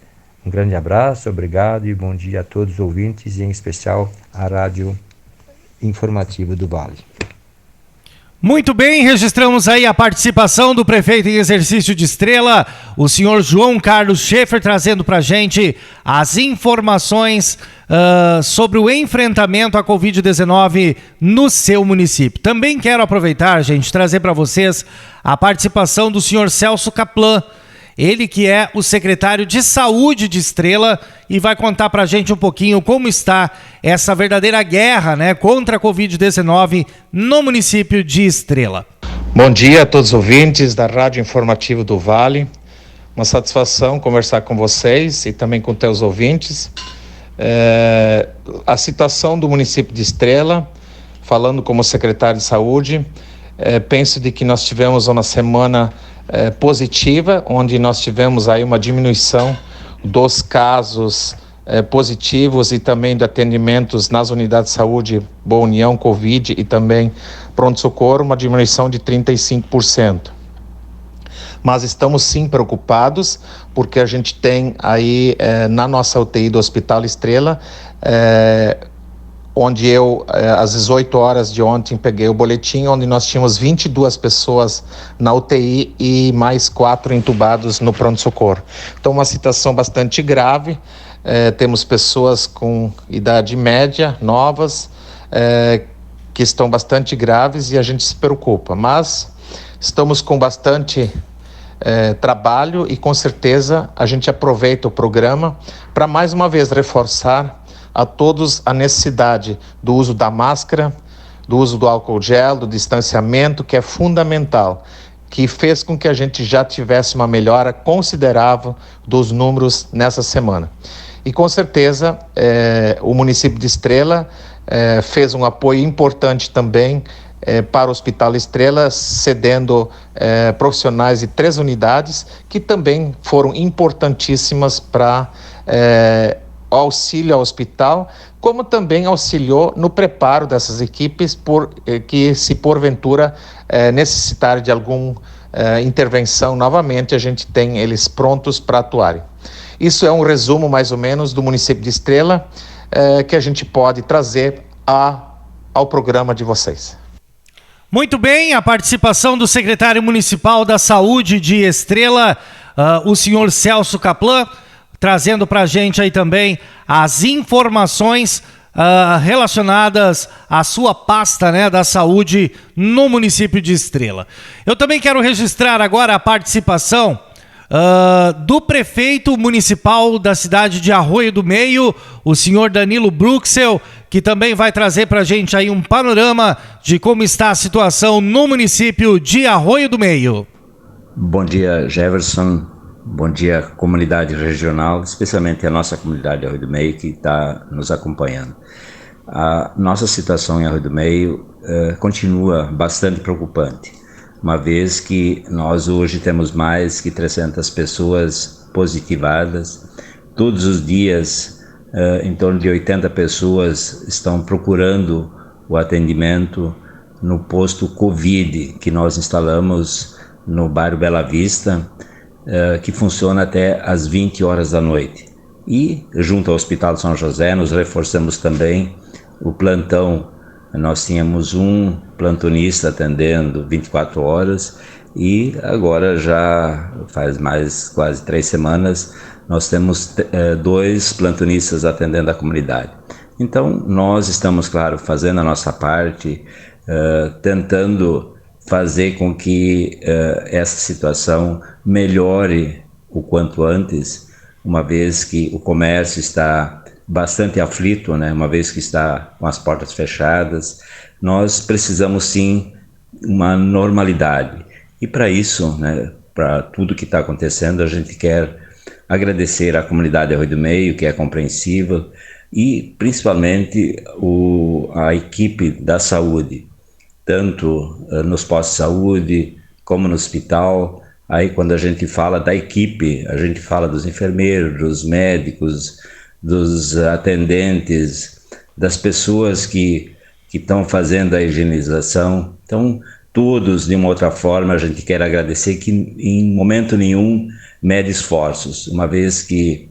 Um grande abraço, obrigado e bom dia a todos os ouvintes e em especial à Rádio Informativa do Vale. Muito bem, registramos aí a participação do prefeito em exercício de Estrela, o senhor João Carlos Schaefer, trazendo para a gente as informações sobre o enfrentamento à Covid-19 no seu município. Também quero aproveitar, gente, trazer para vocês a participação do senhor Celso Kaplan, ele que é o secretário de Saúde de Estrela e vai contar para a gente um pouquinho como está essa verdadeira guerra, né, contra a Covid-19 no município de Estrela. Bom dia a todos os ouvintes da Rádio Informativo do Vale. Uma satisfação conversar com vocês e também com teus ouvintes. A situação do município de Estrela, falando como secretário de Saúde, penso de que nós tivemos uma semana positiva, onde nós tivemos aí uma diminuição dos casos positivos e também de atendimentos nas unidades de saúde Boa União, Covid e também pronto-socorro, uma diminuição de 35%. Mas estamos sim preocupados, porque a gente tem aí na nossa UTI do Hospital Estrela, onde eu, às 18 horas de ontem, peguei o boletim, onde nós tínhamos 22 pessoas na UTI e mais 4 entubados no pronto-socorro. Então, uma situação bastante grave. Temos pessoas com idade média, novas, que estão bastante graves e a gente se preocupa. Mas estamos com bastante trabalho e, com certeza, a gente aproveita o programa para, mais uma vez, reforçar a todos a necessidade do uso da máscara, do uso do álcool gel, do distanciamento, que é fundamental, que fez com que a gente já tivesse uma melhora considerável dos números nessa semana. E com certeza o município de Estrela fez um apoio importante também para o Hospital Estrela, cedendo profissionais de 3 unidades, que também foram importantíssimas para auxílio ao hospital, como também auxiliou no preparo dessas equipes, que se porventura necessitarem de alguma intervenção novamente, a gente tem eles prontos para atuarem. Isso é um resumo mais ou menos do município de Estrela, que a gente pode trazer ao programa de vocês. Muito bem, a participação do secretário municipal da Saúde de Estrela, o senhor Celso Kaplan, trazendo para a gente aí também as informações relacionadas à sua pasta, né, da saúde no município de Estrela. Eu também quero registrar agora a participação do prefeito municipal da cidade de Arroio do Meio, o senhor Danilo Bruxel, que também vai trazer para a gente aí um panorama de como está a situação no município de Arroio do Meio. Bom dia, Jefferson. Bom dia, comunidade regional, especialmente a nossa comunidade de Arroio do Meio que está nos acompanhando. A nossa situação em Arroio do Meio continua bastante preocupante, uma vez que nós hoje temos mais que 300 pessoas positivadas. Todos os dias, em torno de 80 pessoas estão procurando o atendimento no posto Covid que nós instalamos no bairro Bela Vista, que funciona até às 20 horas da noite. E, junto ao Hospital de São José, nos reforçamos também o plantão. Nós tínhamos um plantonista atendendo 24 horas e agora já faz mais quase 3 semanas nós temos 2 plantonistas atendendo a comunidade. Então, nós estamos, claro, fazendo a nossa parte, tentando fazer com que essa situação melhore o quanto antes, uma vez que o comércio está bastante aflito, né? Uma vez que está com as portas fechadas. Nós precisamos sim uma normalidade. E para isso, né, para tudo que está acontecendo, a gente quer agradecer à comunidade de Arroio do Meio, que é compreensiva, e principalmente a equipe da saúde, tanto nos postos de saúde como no hospital. Aí quando a gente fala da equipe, a gente fala dos enfermeiros, dos médicos, dos atendentes, das pessoas que estão fazendo a higienização. Então, todos, de uma outra forma, a gente quer agradecer, que em momento nenhum mede esforços, uma vez que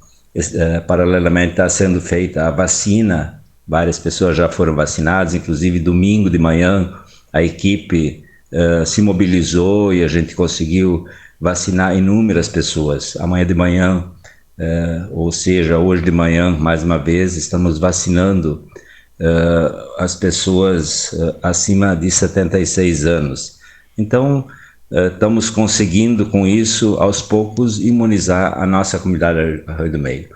paralelamente está sendo feita a vacina, várias pessoas já foram vacinadas, inclusive domingo de manhã a equipe se mobilizou e a gente conseguiu vacinar inúmeras pessoas. Amanhã de manhã, ou seja, hoje de manhã, mais uma vez, estamos vacinando as pessoas acima de 76 anos. Então, estamos conseguindo com isso, aos poucos, imunizar a nossa comunidade Arroio do Meio.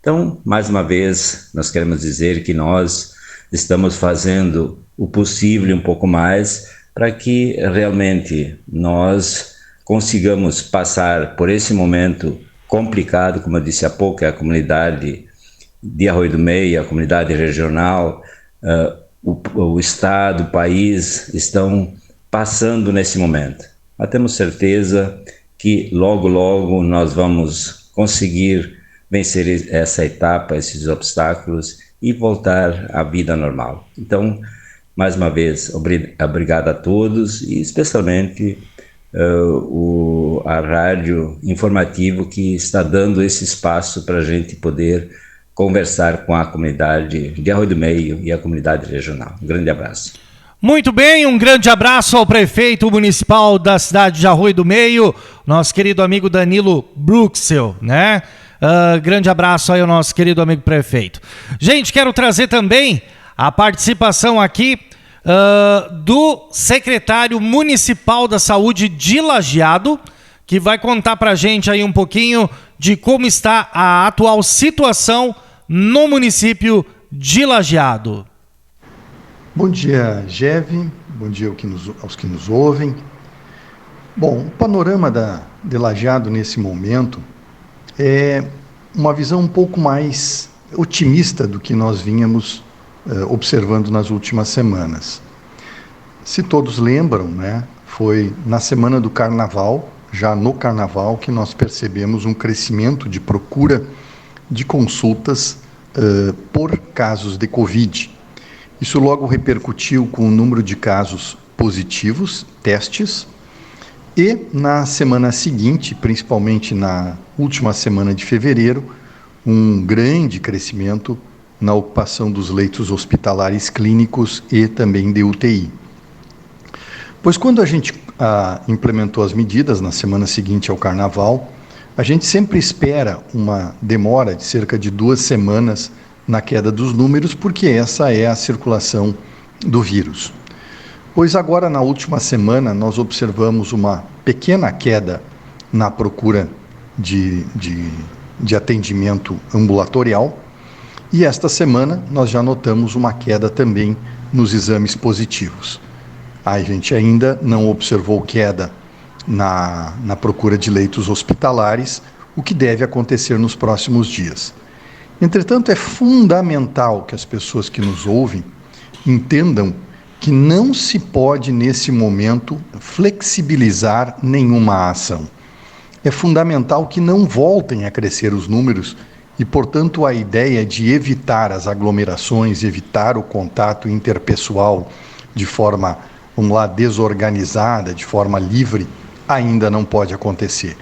Então, mais uma vez, nós queremos dizer que nós estamos fazendo o possível e um pouco mais para que realmente nós consigamos passar por esse momento complicado, como eu disse há pouco, é a comunidade de Arroio do Meio, a comunidade regional, o Estado, o país estão passando nesse momento. Mas temos certeza que logo, logo nós vamos conseguir vencer essa etapa, esses obstáculos e voltar à vida normal. Então, mais uma vez, obrigado a todos e especialmente a Rádio Informativo que está dando esse espaço para a gente poder conversar com a comunidade de Arroio do Meio e a comunidade regional. Um grande abraço. Muito bem, um grande abraço ao prefeito municipal da cidade de Arroio do Meio, nosso querido amigo Danilo Bruxel, né? Grande abraço aí ao nosso querido amigo prefeito. Gente, quero trazer também a participação aqui do secretário municipal da saúde de Lajeado, que vai contar pra gente aí um pouquinho de como está a atual situação no município de Lajeado. Bom dia, Geve. Bom dia aos que nos ouvem. Bom, o panorama de Lajeado nesse momento é uma visão um pouco mais otimista do que nós vínhamos observando nas últimas semanas. Se todos lembram, né, foi na semana do Carnaval, já no Carnaval, que nós percebemos um crescimento de procura de consultas por casos de Covid. Isso logo repercutiu com o número de casos positivos, testes, e na semana seguinte, principalmente na última semana de fevereiro, um grande crescimento na ocupação dos leitos hospitalares clínicos e também de UTI. Pois quando a gente implementou as medidas na semana seguinte ao Carnaval, a gente sempre espera uma demora de cerca de 2 semanas na queda dos números, porque essa é a circulação do vírus. Pois agora, na última semana, nós observamos uma pequena queda na procura de atendimento ambulatorial, e esta semana nós já notamos uma queda também nos exames positivos. A gente ainda não observou queda na procura de leitos hospitalares, o que deve acontecer nos próximos dias. Entretanto, é fundamental que as pessoas que nos ouvem entendam que não se pode, nesse momento, flexibilizar nenhuma ação. É fundamental que não voltem a crescer os números e, portanto, a ideia de evitar as aglomerações, evitar o contato interpessoal de forma, desorganizada, de forma livre, ainda não pode acontecer,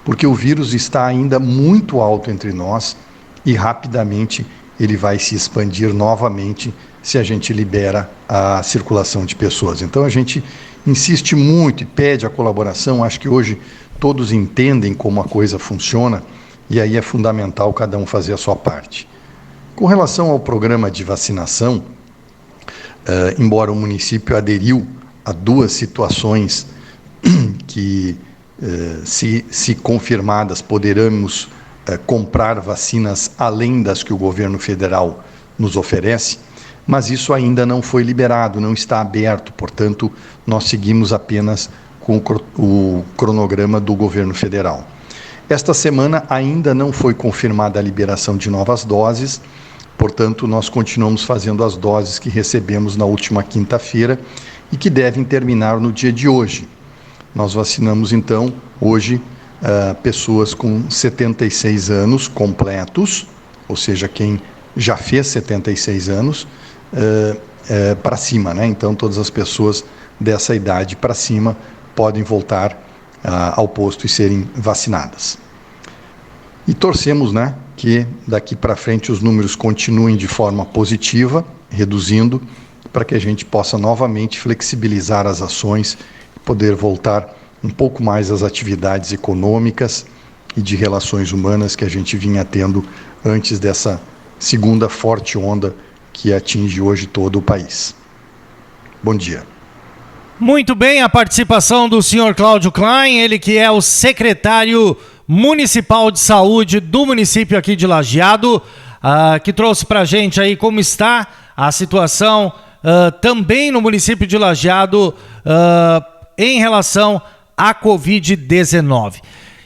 porque o vírus está ainda muito alto entre nós e rapidamente ele vai se expandir novamente se a gente libera a circulação de pessoas. Então a gente insiste muito e pede a colaboração. Acho que hoje todos entendem como a coisa funciona e aí é fundamental cada um fazer a sua parte. Com relação ao programa de vacinação, embora o município aderiu a 2 situações que, se confirmadas, poderemos comprar vacinas além das que o governo federal nos oferece, mas isso ainda não foi liberado, não está aberto, portanto, nós seguimos apenas com o cronograma do governo federal. Esta semana ainda não foi confirmada a liberação de novas doses, portanto, nós continuamos fazendo as doses que recebemos na última quinta-feira e que devem terminar no dia de hoje. Nós vacinamos, então, hoje, pessoas com 76 anos completos, ou seja, quem já fez 76 anos, para cima, né? Então, todas as pessoas dessa idade para cima podem voltar ao posto e serem vacinadas. E torcemos, né, que daqui para frente os números continuem de forma positiva, reduzindo, para que a gente possa novamente flexibilizar as ações, poder voltar um pouco mais às atividades econômicas e de relações humanas que a gente vinha tendo antes dessa segunda forte onda que atinge hoje todo o país. Bom dia. Muito bem, a participação do senhor Cláudio Klein, ele que é o secretário municipal de saúde do município aqui de Lajeado, que trouxe pra gente aí como está a situação também no município de Lajeado em relação à Covid-19.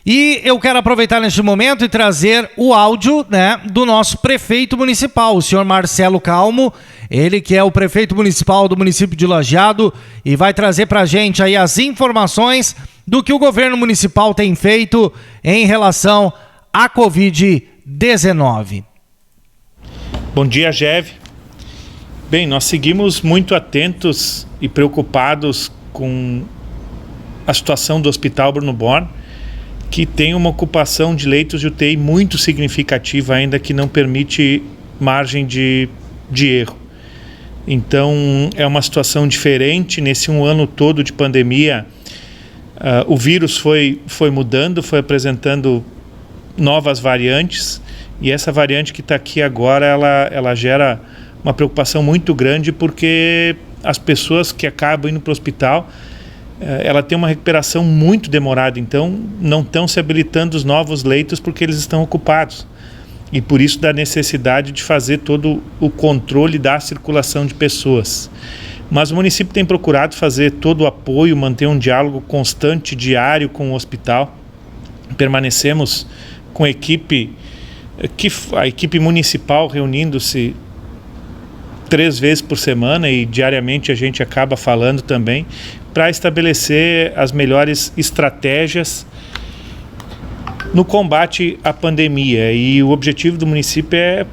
E eu quero aproveitar neste momento e trazer o áudio, né, do nosso prefeito municipal, o senhor Marcelo Calmo, ele que é o prefeito municipal do município de Lajeado e vai trazer pra gente aí as informações do que o governo municipal tem feito em relação à Covid-19. Bom dia, Jev. Bem, nós seguimos muito atentos e preocupados com a situação do Hospital Bruno Born, que tem uma ocupação de leitos de UTI muito significativa ainda, que não permite margem de erro. Então, é uma situação diferente. Nesse um ano todo de pandemia, o vírus foi mudando, foi apresentando novas variantes, e essa variante que está aqui agora, ela gera uma preocupação muito grande, porque as pessoas que acabam indo para o hospital, ela tem uma recuperação muito demorada, então não estão se habilitando os novos leitos porque eles estão ocupados. E por isso da necessidade de fazer todo o controle da circulação de pessoas. Mas o município tem procurado fazer todo o apoio, manter um diálogo constante, diário com o hospital. Permanecemos com a equipe municipal reunindo-se 3 vezes por semana, e diariamente a gente acaba falando também, para estabelecer as melhores estratégias no combate à pandemia. E o objetivo do município é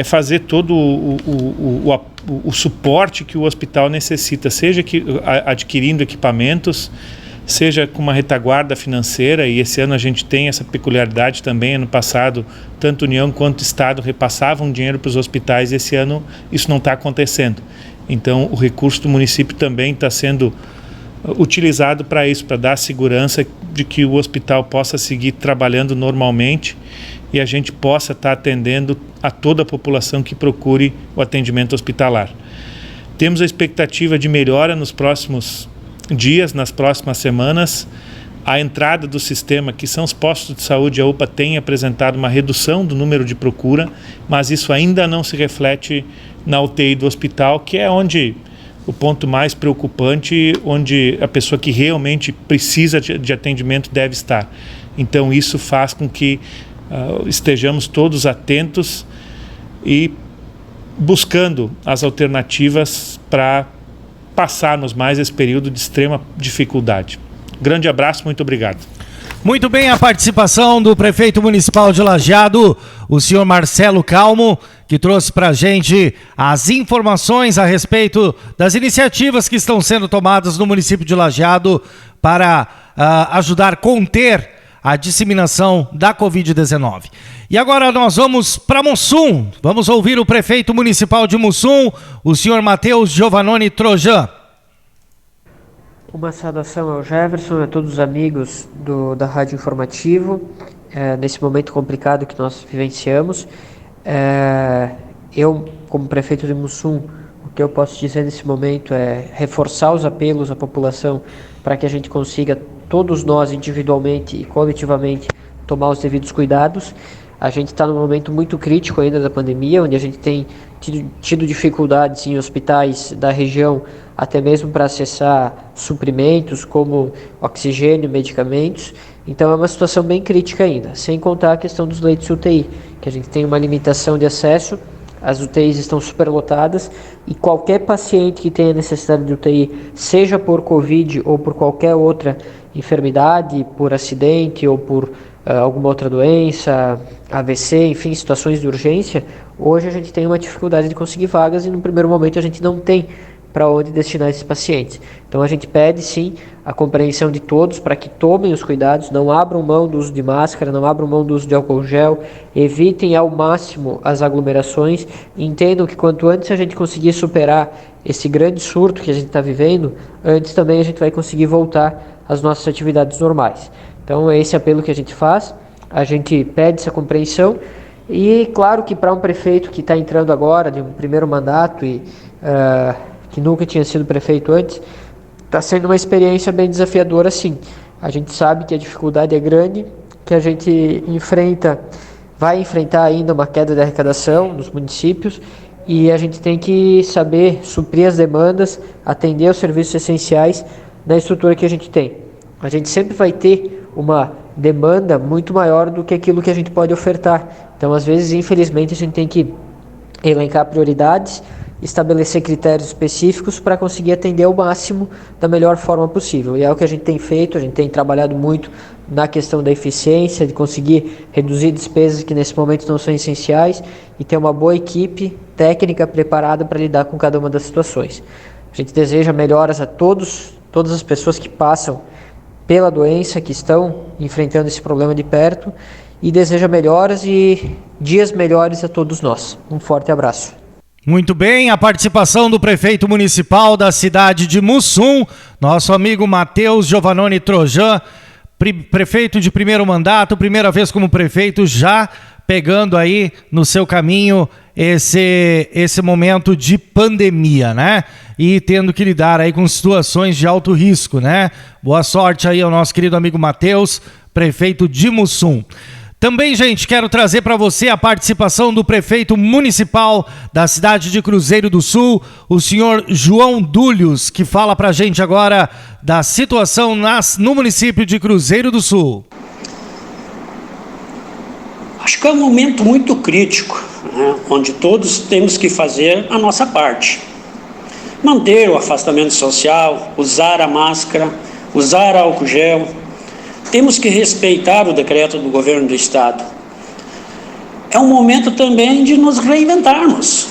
fazer todo o suporte que o hospital necessita, seja adquirindo equipamentos, seja com uma retaguarda financeira, e esse ano a gente tem essa peculiaridade também. Ano passado, tanto União quanto Estado repassavam dinheiro para os hospitais, e esse ano isso não está acontecendo. Então, o recurso do município também está sendo utilizado para isso, para dar segurança de que o hospital possa seguir trabalhando normalmente e a gente possa estar atendendo a toda a população que procure o atendimento hospitalar. Temos a expectativa de melhora nos próximos dias, nas próximas semanas. A entrada do sistema, que são os postos de saúde, a UPA tem apresentado uma redução do número de procura, mas isso ainda não se reflete na UTI do hospital, que é onde o ponto mais preocupante, onde a pessoa que realmente precisa de atendimento deve estar. Então isso faz com que estejamos todos atentos e buscando as alternativas para passarmos mais esse período de extrema dificuldade. Grande abraço, muito obrigado. Muito bem, a participação do prefeito municipal de Lajeado, o senhor Marcelo Calmo, que trouxe para a gente as informações a respeito das iniciativas que estão sendo tomadas no município de Lajeado para ajudar a conter a disseminação da Covid-19. E agora nós vamos para Mussum. Vamos ouvir o prefeito municipal de Mussum, o senhor Matheus Giovannoni Trojan. Uma saudação ao Jefferson e a todos os amigos da Rádio Informativo, nesse momento complicado que nós vivenciamos. Eu, como prefeito de Mussum, o que eu posso dizer nesse momento é reforçar os apelos à população para que a gente consiga, todos nós individualmente e coletivamente, tomar os devidos cuidados. A gente está num momento muito crítico ainda da pandemia, onde a gente tem tido dificuldades em hospitais da região, até mesmo para acessar suprimentos como oxigênio, medicamentos. Então é uma situação bem crítica ainda, sem contar a questão dos leitos UTI, que a gente tem uma limitação de acesso, as UTIs estão superlotadas e qualquer paciente que tenha necessidade de UTI, seja por Covid ou por qualquer outra enfermidade, por acidente ou por alguma outra doença, AVC, enfim, situações de urgência, hoje a gente tem uma dificuldade de conseguir vagas e no primeiro momento a gente não tem para onde destinar esses pacientes. Então a gente pede sim a compreensão de todos para que tomem os cuidados, não abram mão do uso de máscara, não abram mão do uso de álcool gel, evitem ao máximo as aglomerações e entendam que quanto antes a gente conseguir superar esse grande surto que a gente está vivendo, antes também a gente vai conseguir voltar às nossas atividades normais. Então é esse apelo que a gente faz, a gente pede essa compreensão e claro que para um prefeito que está entrando agora de um primeiro mandato e que nunca tinha sido prefeito antes, está sendo uma experiência bem desafiadora sim. A gente sabe que a dificuldade é grande, que a gente vai enfrentar ainda uma queda de arrecadação nos municípios e a gente tem que saber suprir as demandas, atender os serviços essenciais na estrutura que a gente tem. A gente sempre vai ter uma demanda muito maior do que aquilo que a gente pode ofertar. Então, às vezes, infelizmente, a gente tem que elencar prioridades, estabelecer critérios específicos para conseguir atender ao máximo da melhor forma possível. E é o que a gente tem feito, a gente tem trabalhado muito na questão da eficiência, de conseguir reduzir despesas que nesse momento não são essenciais e ter uma boa equipe técnica preparada para lidar com cada uma das situações. A gente deseja melhoras a todas as pessoas que passam pela doença, que estão enfrentando esse problema de perto e deseja melhoras e dias melhores a todos nós. Um forte abraço. Muito bem, a participação do prefeito municipal da cidade de Mussum, nosso amigo Matheus Giovannone Trojan, prefeito de primeiro mandato, primeira vez como prefeito, já pegando aí no seu caminho esse momento de pandemia, né? E tendo que lidar aí com situações de alto risco, né? Boa sorte aí ao nosso querido amigo Matheus, prefeito de Mussum. Também, gente, quero trazer para você a participação do prefeito municipal da cidade de Cruzeiro do Sul, o senhor João Dúlios, que fala para a gente agora da situação no município de Cruzeiro do Sul. Acho que é um momento muito crítico, né, onde todos temos que fazer a nossa parte. Manter o afastamento social, usar a máscara, usar álcool gel. Temos que respeitar o decreto do governo do estado. É um momento também de nos reinventarmos,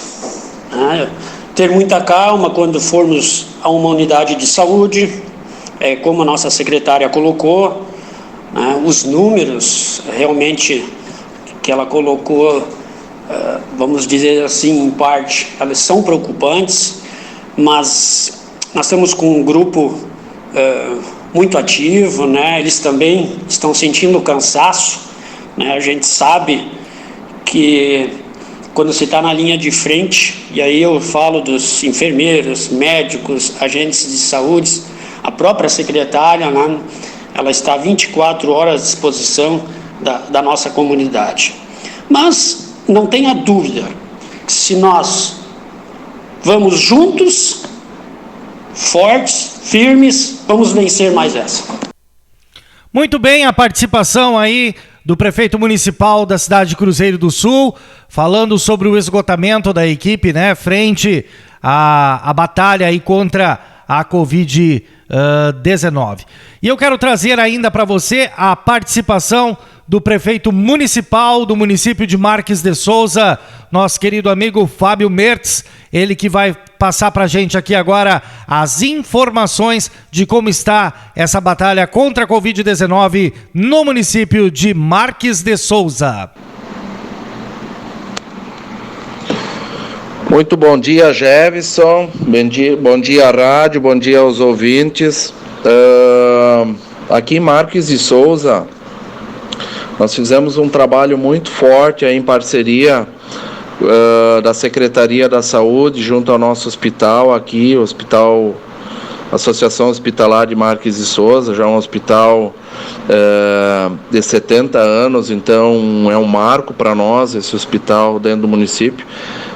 né? Ter muita calma quando formos a uma unidade de saúde, como a nossa secretária colocou, né? Os números realmente que ela colocou, vamos dizer assim, em parte, elas são preocupantes, mas nós estamos com um grupo muito ativo, né? Eles também estão sentindo cansaço, né? A gente sabe que quando se está na linha de frente, e aí eu falo dos enfermeiros, médicos, agentes de saúde, a própria secretária, né? Ela está 24 horas à disposição da nossa comunidade. Mas não tenha dúvida que se nós vamos juntos, fortes, firmes, vamos vencer mais essa. Muito bem, a participação aí do prefeito municipal da cidade de Cruzeiro do Sul, falando sobre o esgotamento da equipe, né, frente à batalha aí contra a Covid-19. E eu quero trazer ainda para você a participação do prefeito municipal do município de Marques de Souza, nosso querido amigo Fábio Mertz, ele que vai passar para a gente aqui agora as informações de como está essa batalha contra a Covid-19 no município de Marques de Souza. Muito bom dia, Jefferson, bom dia rádio, bom dia aos ouvintes. Aqui em Marques de Souza, nós fizemos um trabalho muito forte aí em parceria da Secretaria da Saúde junto ao nosso hospital aqui, Associação Hospitalar de Marques de Souza, já é um hospital de 70 anos, então é um marco para nós esse hospital dentro do município.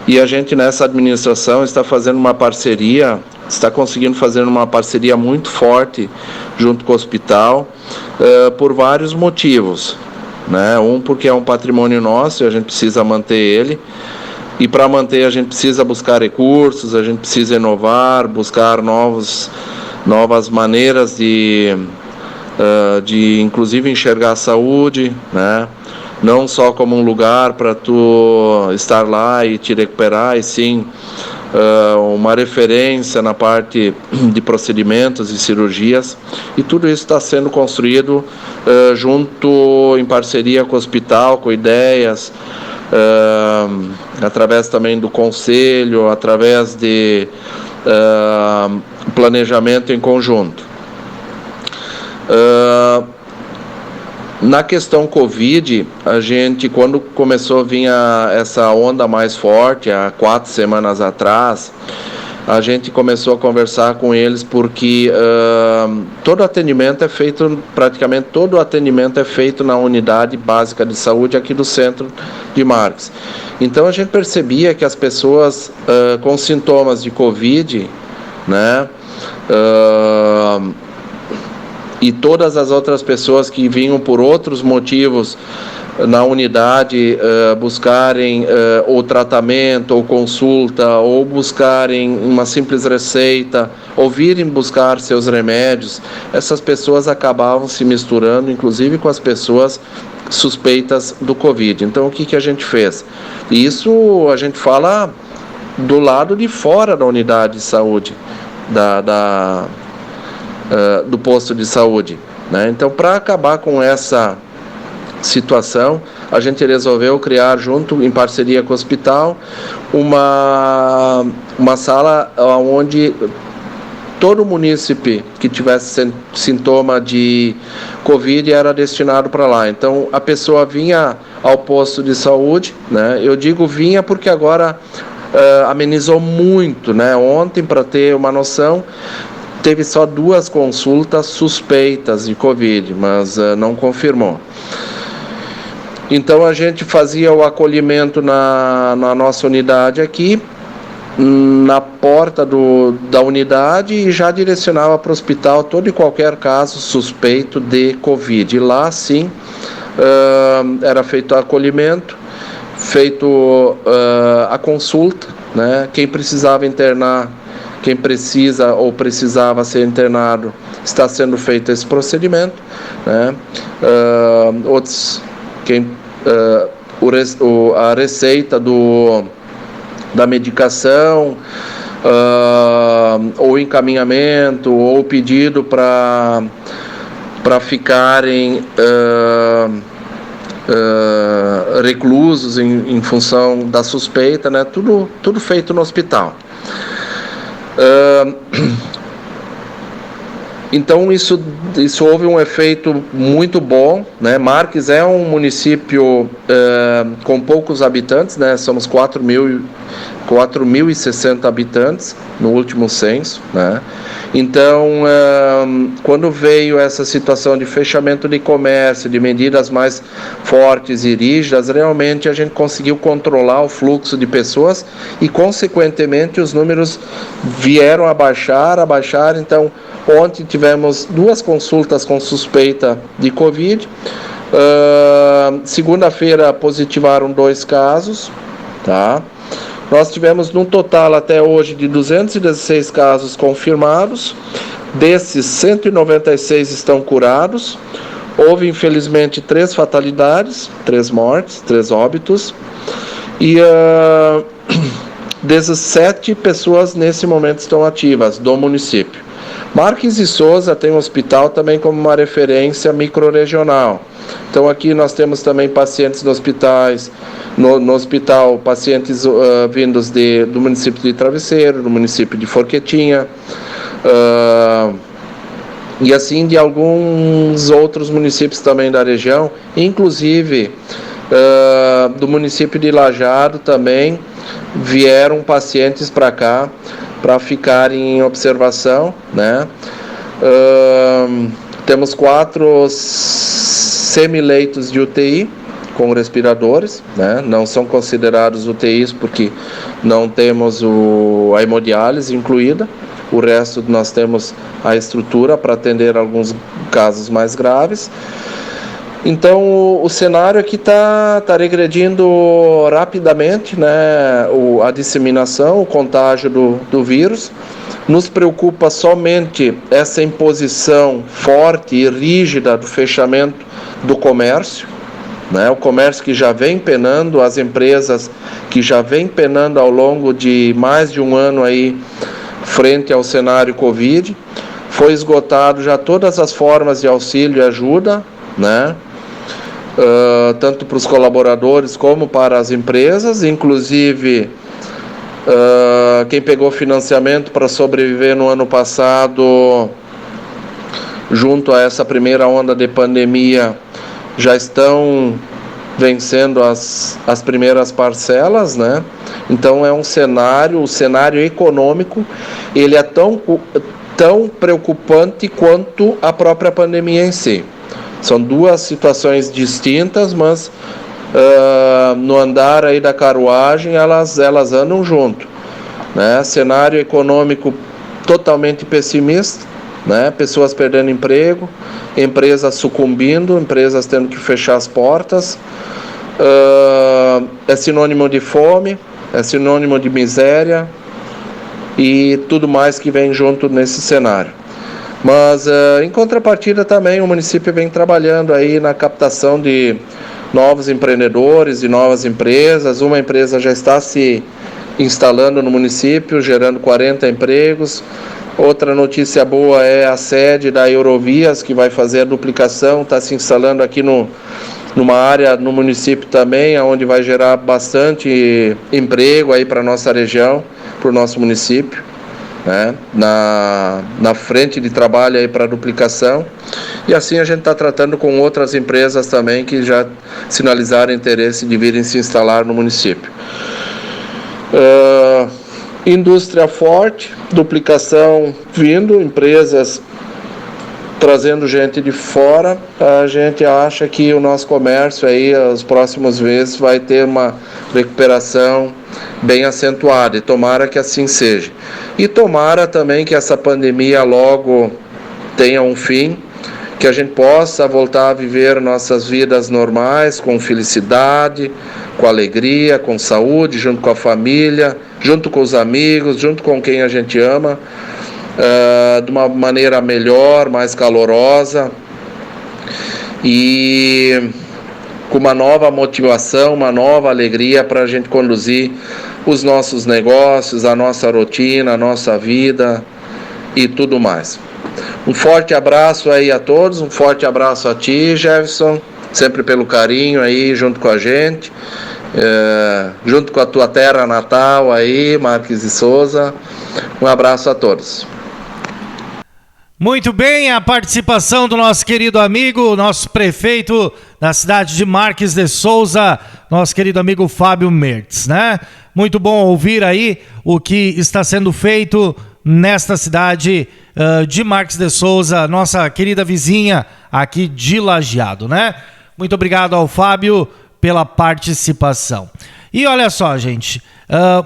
E a gente nessa administração está conseguindo fazer uma parceria muito forte junto com o hospital por vários motivos, né? Porque é um patrimônio nosso e a gente precisa manter ele. E para manter a gente precisa buscar recursos, a gente precisa inovar, buscar novas maneiras de inclusive enxergar a saúde, né? Não só como um lugar para tu estar lá e te recuperar, e sim uma referência na parte de procedimentos e cirurgias, e tudo isso está sendo construído junto, em parceria com o hospital, com ideias, através também do conselho, através de planejamento em conjunto. Na questão Covid, a gente, quando começou a vir essa onda mais forte, há 4 semanas atrás, a gente começou a conversar com eles porque todo atendimento é feito, praticamente todo o atendimento é feito na unidade básica de saúde aqui do centro de Marques. Então a gente percebia que as pessoas com sintomas de Covid, né, e todas as outras pessoas que vinham por outros motivos na unidade buscarem ou tratamento, ou consulta, ou buscarem uma simples receita, ou virem buscar seus remédios, essas pessoas acabavam se misturando, inclusive com as pessoas suspeitas do Covid. Então, o que a gente fez? Isso a gente fala do lado de fora da unidade de saúde, do posto de saúde, né? Então, para acabar com essa situação, a gente resolveu criar, junto, em parceria com o hospital, uma sala onde todo munícipe que tivesse sintoma de Covid era destinado para lá. Então, a pessoa vinha ao posto de saúde, né? Eu digo vinha porque agora amenizou muito, né? Ontem, para ter uma noção, teve só 2 consultas suspeitas de Covid, mas não confirmou. Então a gente fazia o acolhimento na nossa unidade aqui, na porta da unidade, e já direcionava para o hospital todo e qualquer caso suspeito de Covid. E lá sim era feito o acolhimento, feito a consulta, né? Quem precisava internar, quem precisa ou precisava ser internado, está sendo feito esse procedimento, né? A receita da medicação, ou encaminhamento, ou pedido para ficarem reclusos em função da suspeita, né? Tudo feito no hospital. Então isso houve um efeito muito bom, né? Marques é um município com poucos habitantes, né? Somos 4.060 habitantes no último censo, né? Então, quando veio essa situação de fechamento de comércio, de medidas mais fortes e rígidas, realmente a gente conseguiu controlar o fluxo de pessoas e, consequentemente, os números vieram a baixar. Então, ontem tivemos 2 consultas com suspeita de Covid. Segunda-feira positivaram 2 casos, tá? Nós tivemos num total até hoje de 216 casos confirmados. Desses, 196 estão curados. Houve, infelizmente, 3 fatalidades, 3 mortes, 3 óbitos. E 17 pessoas nesse momento estão ativas do município. Marques e Souza tem um hospital também como uma referência microrregional. Então aqui nós temos também pacientes no hospital, pacientes vindos do município de Travesseiro, do município de Forquetinha, e assim de alguns outros municípios também da região, inclusive do município de Lajeado também vieram pacientes para cá para ficarem em observação, né? Temos 4 semileitos de UTI com respiradores, né? Não são considerados UTIs porque não temos a hemodiálise incluída. O resto nós temos a estrutura para atender alguns casos mais graves. Então o cenário aqui está regredindo rapidamente, né? A disseminação, o contágio do vírus. Nos preocupa somente essa imposição forte e rígida do fechamento do comércio, né? O comércio que já vem penando, as empresas que já vem penando ao longo de mais de um ano aí, frente ao cenário Covid. Foi esgotado já todas as formas de auxílio e ajuda, né? Tanto para os colaboradores como para as empresas, inclusive quem pegou financiamento para sobreviver no ano passado, junto a essa primeira onda de pandemia, já estão vencendo as primeiras parcelas, né? Então é um cenário, o cenário econômico, ele é tão preocupante quanto a própria pandemia em si. São duas situações distintas, mas no andar aí da carruagem elas andam junto, né? Cenário econômico totalmente pessimista, né? Pessoas perdendo emprego, empresas sucumbindo, empresas tendo que fechar as portas. É sinônimo de fome, é sinônimo de miséria e tudo mais que vem junto nesse cenário. Mas em contrapartida também o município vem trabalhando aí na captação de novos empreendedores e novas empresas. Uma empresa já está se instalando no município, gerando 40 empregos. Outra notícia boa é a sede da Eurovias, que vai fazer a duplicação, está se instalando aqui numa área no município também, onde vai gerar bastante emprego aí para a nossa região, para o nosso município, né? Na frente de trabalho aí para duplicação. E assim a gente está tratando com outras empresas também que já sinalizaram interesse de virem se instalar no município. Indústria forte, duplicação vindo, empresas trazendo gente de fora. A gente acha que o nosso comércio aí, os próximos meses, vai ter uma recuperação bem acentuada, e tomara que assim seja. E tomara também que essa pandemia logo tenha um fim, que a gente possa voltar a viver nossas vidas normais, com felicidade, com alegria, com saúde, junto com a família, junto com os amigos, junto com quem a gente ama, de uma maneira melhor, mais calorosa e com uma nova motivação, uma nova alegria para a gente conduzir os nossos negócios, a nossa rotina, a nossa vida e tudo mais. Um forte abraço aí a todos, um forte abraço a ti, Jefferson, sempre pelo carinho aí junto com a gente, junto com a tua terra natal aí, Marques de Souza. Um abraço a todos. Muito bem, a participação do nosso querido amigo, nosso prefeito da cidade de Marques de Souza, nosso querido amigo Fábio Mertz, né? Muito bom ouvir aí o que está sendo feito nesta cidade de Marques de Souza, nossa querida vizinha aqui de Lajeado, né? Muito obrigado ao Fábio pela participação. E olha só, gente,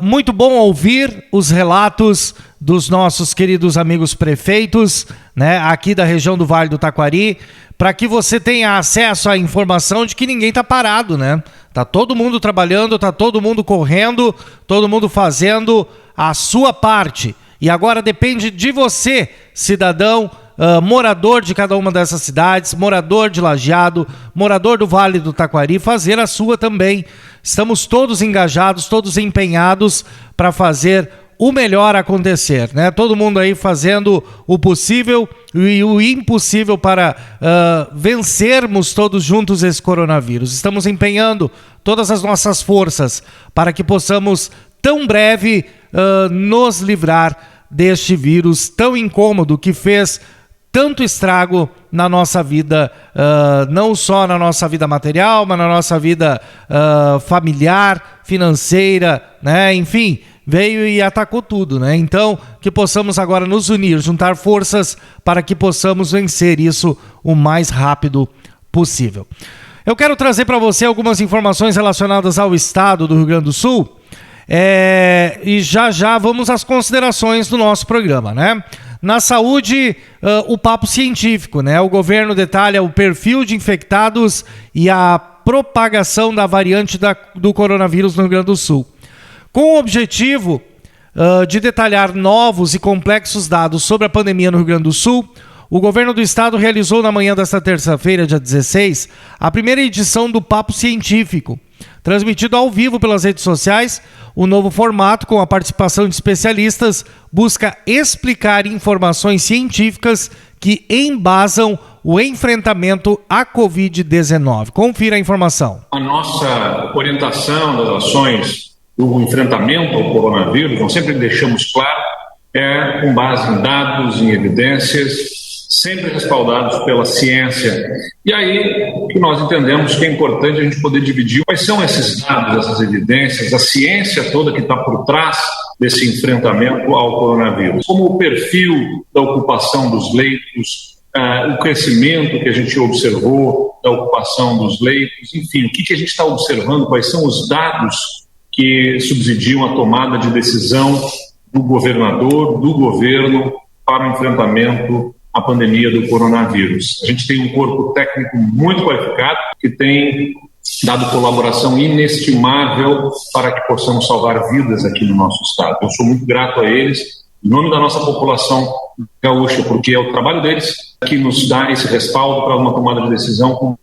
muito bom ouvir os relatos dos nossos queridos amigos prefeitos, né, aqui da região do Vale do Taquari, para que você tenha acesso à informação de que ninguém está parado, né? Tá todo mundo trabalhando, tá todo mundo correndo, todo mundo fazendo a sua parte. E agora depende de você, cidadão, morador de cada uma dessas cidades, morador de Lajeado, morador do Vale do Taquari, fazer a sua também. Estamos todos engajados, todos empenhados para fazer o melhor acontecer, né? Todo mundo aí fazendo o possível e o impossível para vencermos todos juntos esse coronavírus. Estamos empenhando todas as nossas forças para que possamos tão breve nos livrar deste vírus tão incômodo que fez tanto estrago na nossa vida, não só na nossa vida material, mas na nossa vida familiar, financeira, né? Enfim, veio e atacou tudo, né? Então, que possamos agora nos unir, juntar forças para que possamos vencer isso o mais rápido possível. Eu quero trazer para você algumas informações relacionadas ao estado do Rio Grande do Sul, e já vamos às considerações do nosso programa, né? Na saúde, o papo científico, né? O governo detalha o perfil de infectados e a propagação da variante do coronavírus no Rio Grande do Sul. Com o objetivo de detalhar novos e complexos dados sobre a pandemia no Rio Grande do Sul, O governo do estado realizou na manhã desta terça-feira, dia 16, a primeira edição do Papo Científico. Transmitido ao vivo pelas redes sociais, o novo formato, com a participação de especialistas, busca explicar informações científicas que embasam o enfrentamento à Covid-19. Confira a informação. A nossa orientação das ações do enfrentamento ao coronavírus, nós sempre deixamos claro, é com base em dados, em evidências, sempre respaldados pela ciência. E aí, o que nós entendemos que é importante a gente poder dividir quais são esses dados, essas evidências, a ciência toda que está por trás desse enfrentamento ao coronavírus. Como o perfil da ocupação dos leitos, o crescimento que a gente observou da ocupação dos leitos, enfim, o que a gente está observando, quais são os dados que subsidiam a tomada de decisão do governador, do governo, para o enfrentamento à pandemia do coronavírus. A gente tem um corpo técnico muito qualificado que tem dado colaboração inestimável para que possamos salvar vidas aqui no nosso estado. Eu sou muito grato a eles, em nome da nossa população gaúcha, porque é o trabalho deles que nos dá esse respaldo para uma tomada de decisão com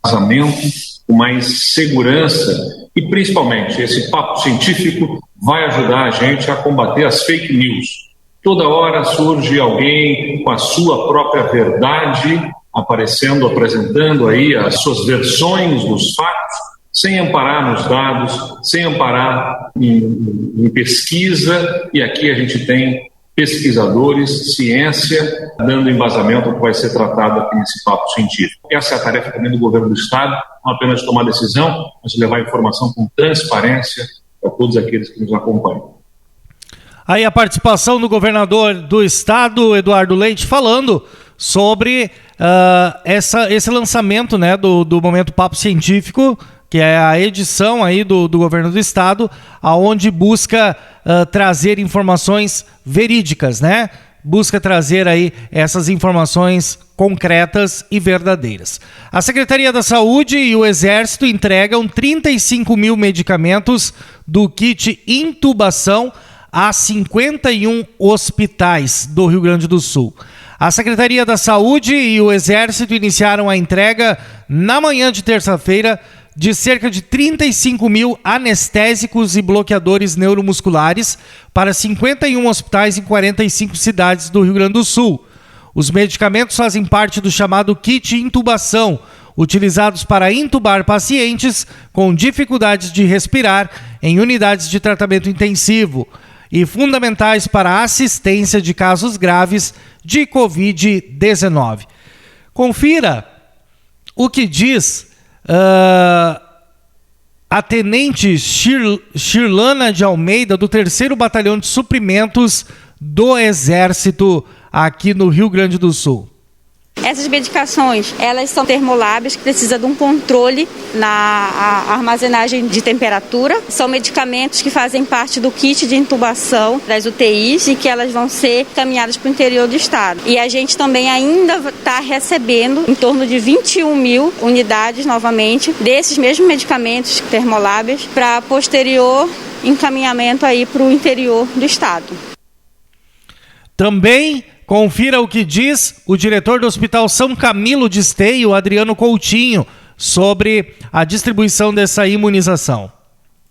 embasamento, com mais segurança e, principalmente, esse papo científico vai ajudar a gente a combater as fake news. Toda hora surge alguém com a sua própria verdade aparecendo, apresentando aí as suas versões dos fatos, sem amparar nos dados, sem amparar em pesquisa, e aqui a gente tem pesquisadores, ciência, dando embasamento ao que vai ser tratado aqui nesse papo científico. Essa é a tarefa também do governo do estado, não apenas de tomar decisão, mas de levar informação com transparência para todos aqueles que nos acompanham. Aí a participação do governador do estado, Eduardo Leite, falando sobre esse lançamento, né, do Momento Papo Científico, que é a edição aí do governo do estado, aonde busca trazer informações verídicas, né? Busca trazer aí essas informações concretas e verdadeiras. A Secretaria da Saúde e o Exército entregam 35 mil medicamentos do kit intubação a 51 hospitais do Rio Grande do Sul. A Secretaria da Saúde e o Exército iniciaram a entrega na manhã de terça-feira de cerca de 35 mil anestésicos e bloqueadores neuromusculares para 51 hospitais em 45 cidades do Rio Grande do Sul. Os medicamentos fazem parte do chamado kit intubação, utilizados para intubar pacientes com dificuldades de respirar em unidades de tratamento intensivo e fundamentais para a assistência de casos graves de Covid-19. Confira o que diz a Tenente Shirlana de Almeida, do 3º Batalhão de Suprimentos do Exército aqui no Rio Grande do Sul. Essas medicações, elas são termolábias, que precisam de um controle na armazenagem de temperatura. São medicamentos que fazem parte do kit de intubação das UTIs e que elas vão ser encaminhadas para o interior do estado. E a gente também ainda está recebendo em torno de 21 mil unidades, novamente, desses mesmos medicamentos termolábios para posterior encaminhamento aí para o interior do estado. Também confira o que diz o diretor do Hospital São Camilo de Esteio, Adriano Coutinho, sobre a distribuição dessa imunização.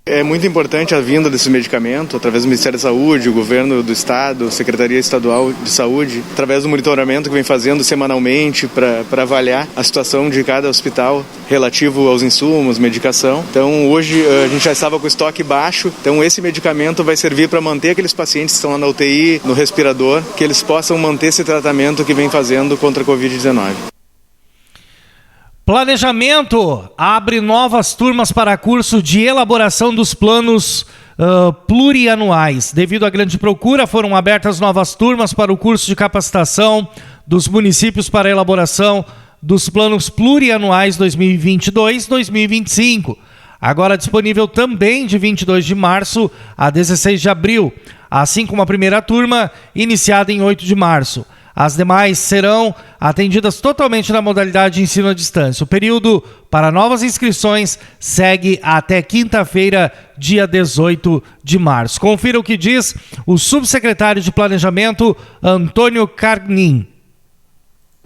É muito importante a vinda desse medicamento através do Ministério da Saúde, o governo do estado, a Secretaria Estadual de Saúde, através do monitoramento que vem fazendo semanalmente para avaliar a situação de cada hospital relativo aos insumos, medicação. Então hoje a gente já estava com o estoque baixo, então esse medicamento vai servir para manter aqueles pacientes que estão lá na UTI, no respirador, que eles possam manter esse tratamento que vem fazendo contra a Covid-19. Planejamento abre novas turmas para curso de elaboração dos planos plurianuais. Devido à grande procura, foram abertas novas turmas para o curso de capacitação dos municípios para a elaboração dos planos plurianuais 2022-2025. Agora disponível também de 22 de março a 16 de abril, assim como a primeira turma, iniciada em 8 de março. As demais serão atendidas totalmente na modalidade de ensino à distância. O período para novas inscrições segue até quinta-feira, dia 18 de março. Confira o que diz o subsecretário de Planejamento, Antônio Carnin.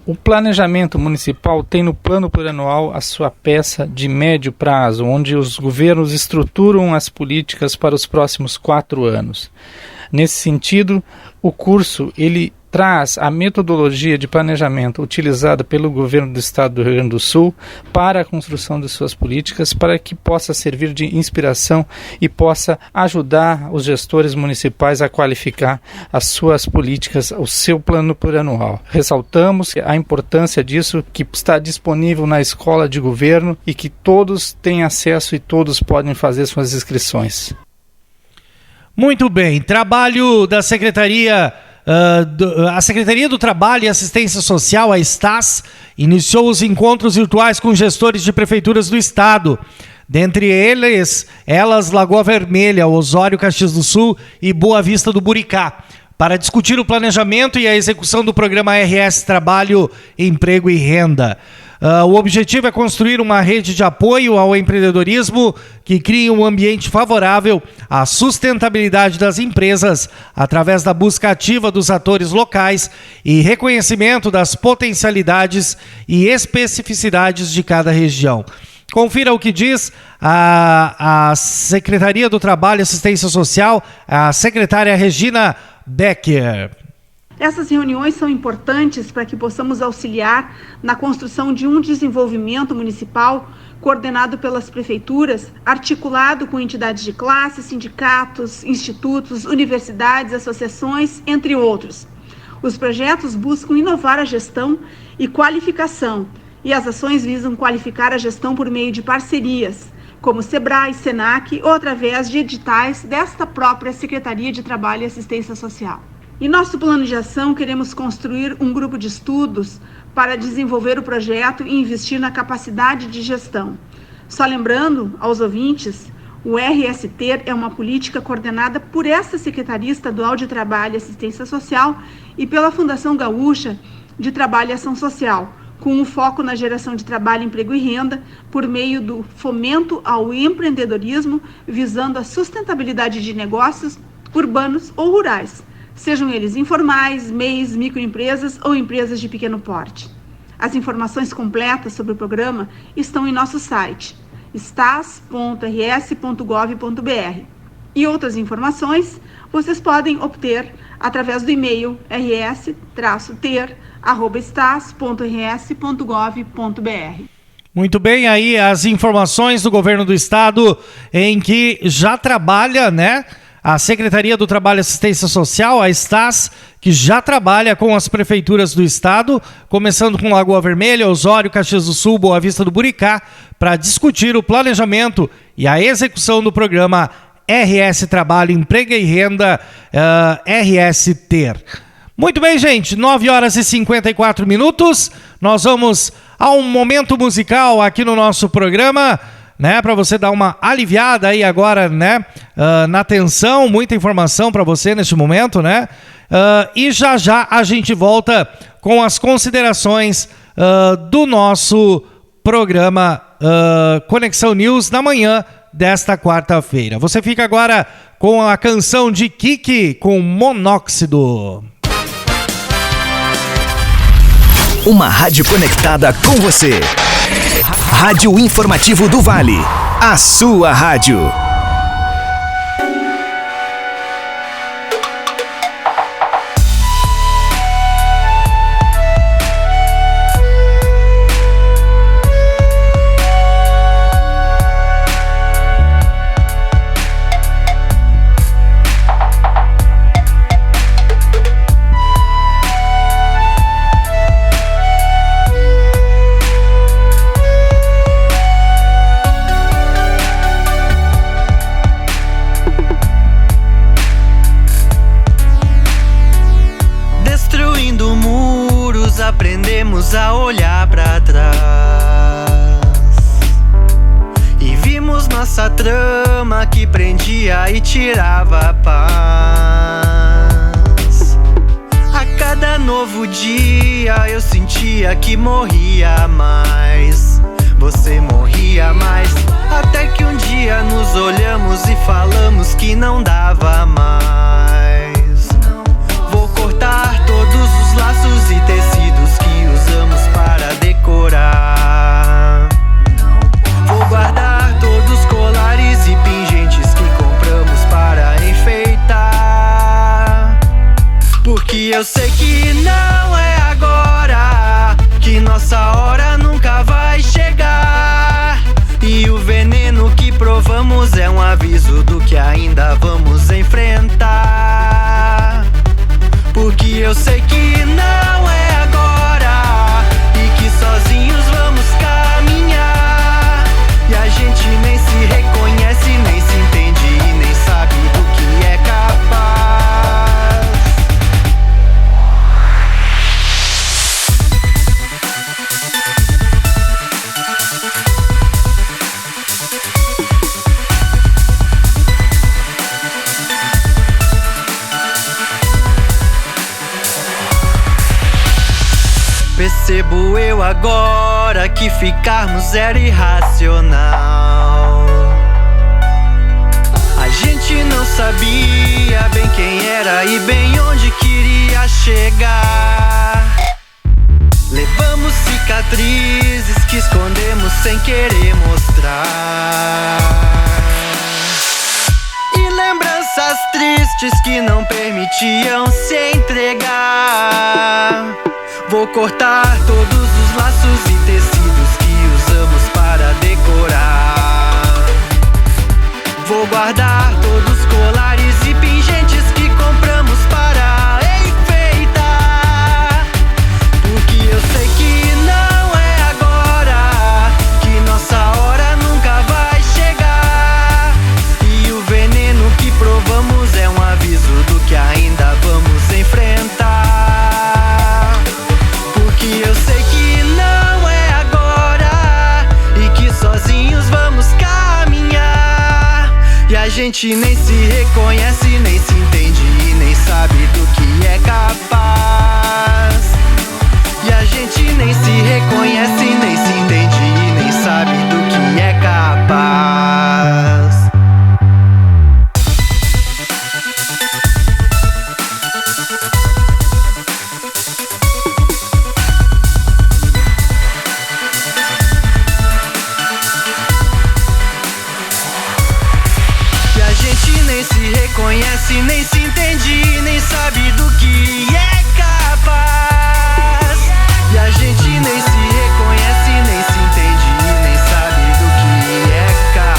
O planejamento municipal tem no plano plurianual a sua peça de médio prazo, onde os governos estruturam as políticas para os próximos 4 anos. Nesse sentido, o curso ele traz a metodologia de planejamento utilizada pelo governo do estado do Rio Grande do Sul para a construção de suas políticas, para que possa servir de inspiração e possa ajudar os gestores municipais a qualificar as suas políticas, o seu plano plurianual. Ressaltamos a importância disso, que está disponível na escola de governo e que todos têm acesso e todos podem fazer suas inscrições. Muito bem, trabalho da Secretaria... a Secretaria do Trabalho e Assistência Social, a STAS, iniciou os encontros virtuais com gestores de prefeituras do estado. Dentre elas Lagoa Vermelha, Osório, Caxias do Sul e Boa Vista do Buricá, para discutir o planejamento e a execução do programa RS Trabalho, Emprego e Renda. O objetivo é construir uma rede de apoio ao empreendedorismo que crie um ambiente favorável à sustentabilidade das empresas através da busca ativa dos atores locais e reconhecimento das potencialidades e especificidades de cada região. Confira o que diz a Secretaria do Trabalho e Assistência Social, a secretária Regina Becker. Essas reuniões são importantes para que possamos auxiliar na construção de um desenvolvimento municipal coordenado pelas prefeituras, articulado com entidades de classe, sindicatos, institutos, universidades, associações, entre outros. Os projetos buscam inovar a gestão e qualificação, e as ações visam qualificar a gestão por meio de parcerias, como SEBRAE, SENAC ou através de editais desta própria Secretaria de Trabalho e Assistência Social. Em nosso plano de ação, queremos construir um grupo de estudos para desenvolver o projeto e investir na capacidade de gestão. Só lembrando aos ouvintes, o RST é uma política coordenada por esta Secretaria Estadual de Trabalho e Assistência Social e pela Fundação Gaúcha de Trabalho e Ação Social, com um foco na geração de trabalho, emprego e renda, por meio do fomento ao empreendedorismo, visando a sustentabilidade de negócios urbanos ou rurais, sejam eles informais, MEIs, microempresas ou empresas de pequeno porte. As informações completas sobre o programa estão em nosso site, stas.rs.gov.br. E outras informações vocês podem obter através do e-mail rs-ter@stas.rs.gov.br. Muito bem, aí as informações do governo do estado em que já trabalha, né? A Secretaria do Trabalho e Assistência Social, a STAS, que já trabalha com as prefeituras do estado, começando com Lagoa Vermelha, Osório, Caxias do Sul, Boa Vista do Buricá, para discutir o planejamento e a execução do programa RS Trabalho, Emprego e Renda, RS Ter. Muito bem, gente, 9h54, nós vamos a um momento musical aqui no nosso programa, né, para você dar uma aliviada aí agora, né, na tensão, muita informação para você neste momento, né, e já já a gente volta com as considerações do nosso programa Conexão News na manhã desta quarta-feira. Você fica agora com a canção de Kiki com Monóxido. Uma rádio conectada com você. Rádio Informativo do Vale, a sua rádio. Aprendemos a olhar pra trás e vimos nossa trama que prendia e tirava a paz. A cada novo dia eu sentia que morria mais. Você morria mais. Até que um dia nos olhamos e falamos que não dava mais. Vou cortar todos os laços e tecidos que usamos eu sei que não é agora, que nossa hora nunca vai chegar. E o veneno que provamos é um aviso do que ainda vamos enfrentar. Porque eu sei que não é agora e que sozinhos vamos caminhar. E a gente nem se reconhece, nem se entende e nem sabe do que é capaz. Percebo eu agora que ficarmos era irracional. A gente não sabia bem quem era e bem onde queria chegar. Levamos cicatrizes que escondemos sem querer mostrar. E lembranças tristes que não permitiam se entregar. Vou cortar todos os laços e tecidos que usamos para decorar. Vou guardar todos os colares e pingentes que compramos para enfeitar. Porque eu sei que não é agora, que nossa hora nunca vai chegar. E o veneno que provamos é um aviso do que ainda vamos enfrentar. Eu sei que não é agora e que sozinhos vamos caminhar. E a gente nem se reconhece, nem se entende e nem sabe do que é capaz. E a gente nem se reconhece, nem se entende e nem sabe do que é capaz. Reconhece, nem se entende, nem sabe do que é capaz. E a gente nem se reconhece, nem se entende, nem sabe do que é capaz.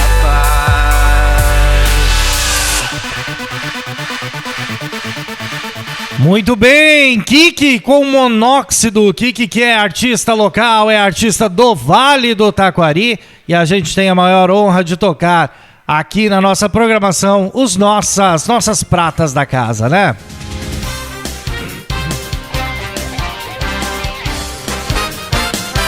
Muito bem, Kiki com monóxido. Kiki que é artista local, é artista do Vale do Taquari. E a gente tem a maior honra de tocar aqui na nossa programação as nossas pratas da casa, né?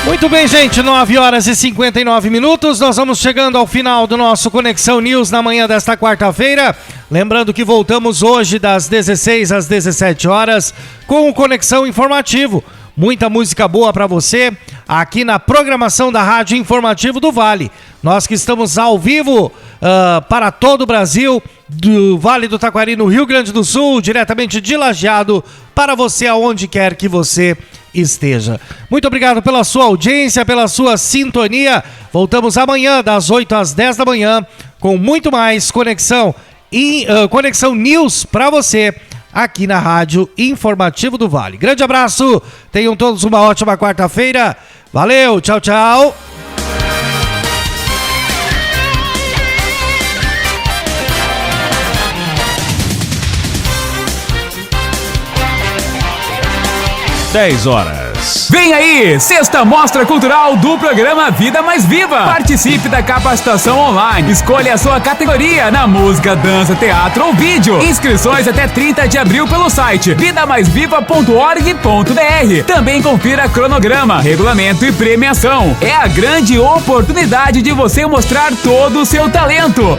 Muito bem, gente, 9 horas e 59 minutos, nós vamos chegando ao final do nosso Conexão News na manhã desta quarta-feira. Lembrando que voltamos hoje das 16 às 17 horas com o Conexão Informativo. Muita música boa para você aqui na programação da Rádio Informativo do Vale. Nós que estamos ao vivo para todo o Brasil, do Vale do Taquari, no Rio Grande do Sul, diretamente de Lajeado, para você aonde quer que você esteja. Muito obrigado pela sua audiência, pela sua sintonia. Voltamos amanhã das 8 às 10 da manhã com muito mais Conexão News para você aqui na Rádio Informativo do Vale. Grande abraço, tenham todos uma ótima quarta-feira. Valeu, tchau, tchau. (10h). Vem aí, sexta mostra cultural do programa Vida Mais Viva. Participe da capacitação online. Escolha a sua categoria na música, dança, teatro ou vídeo. Inscrições até 30 de abril pelo site vidamaisviva.org.br. Também confira cronograma, regulamento e premiação. É a grande oportunidade de você mostrar todo o seu talento.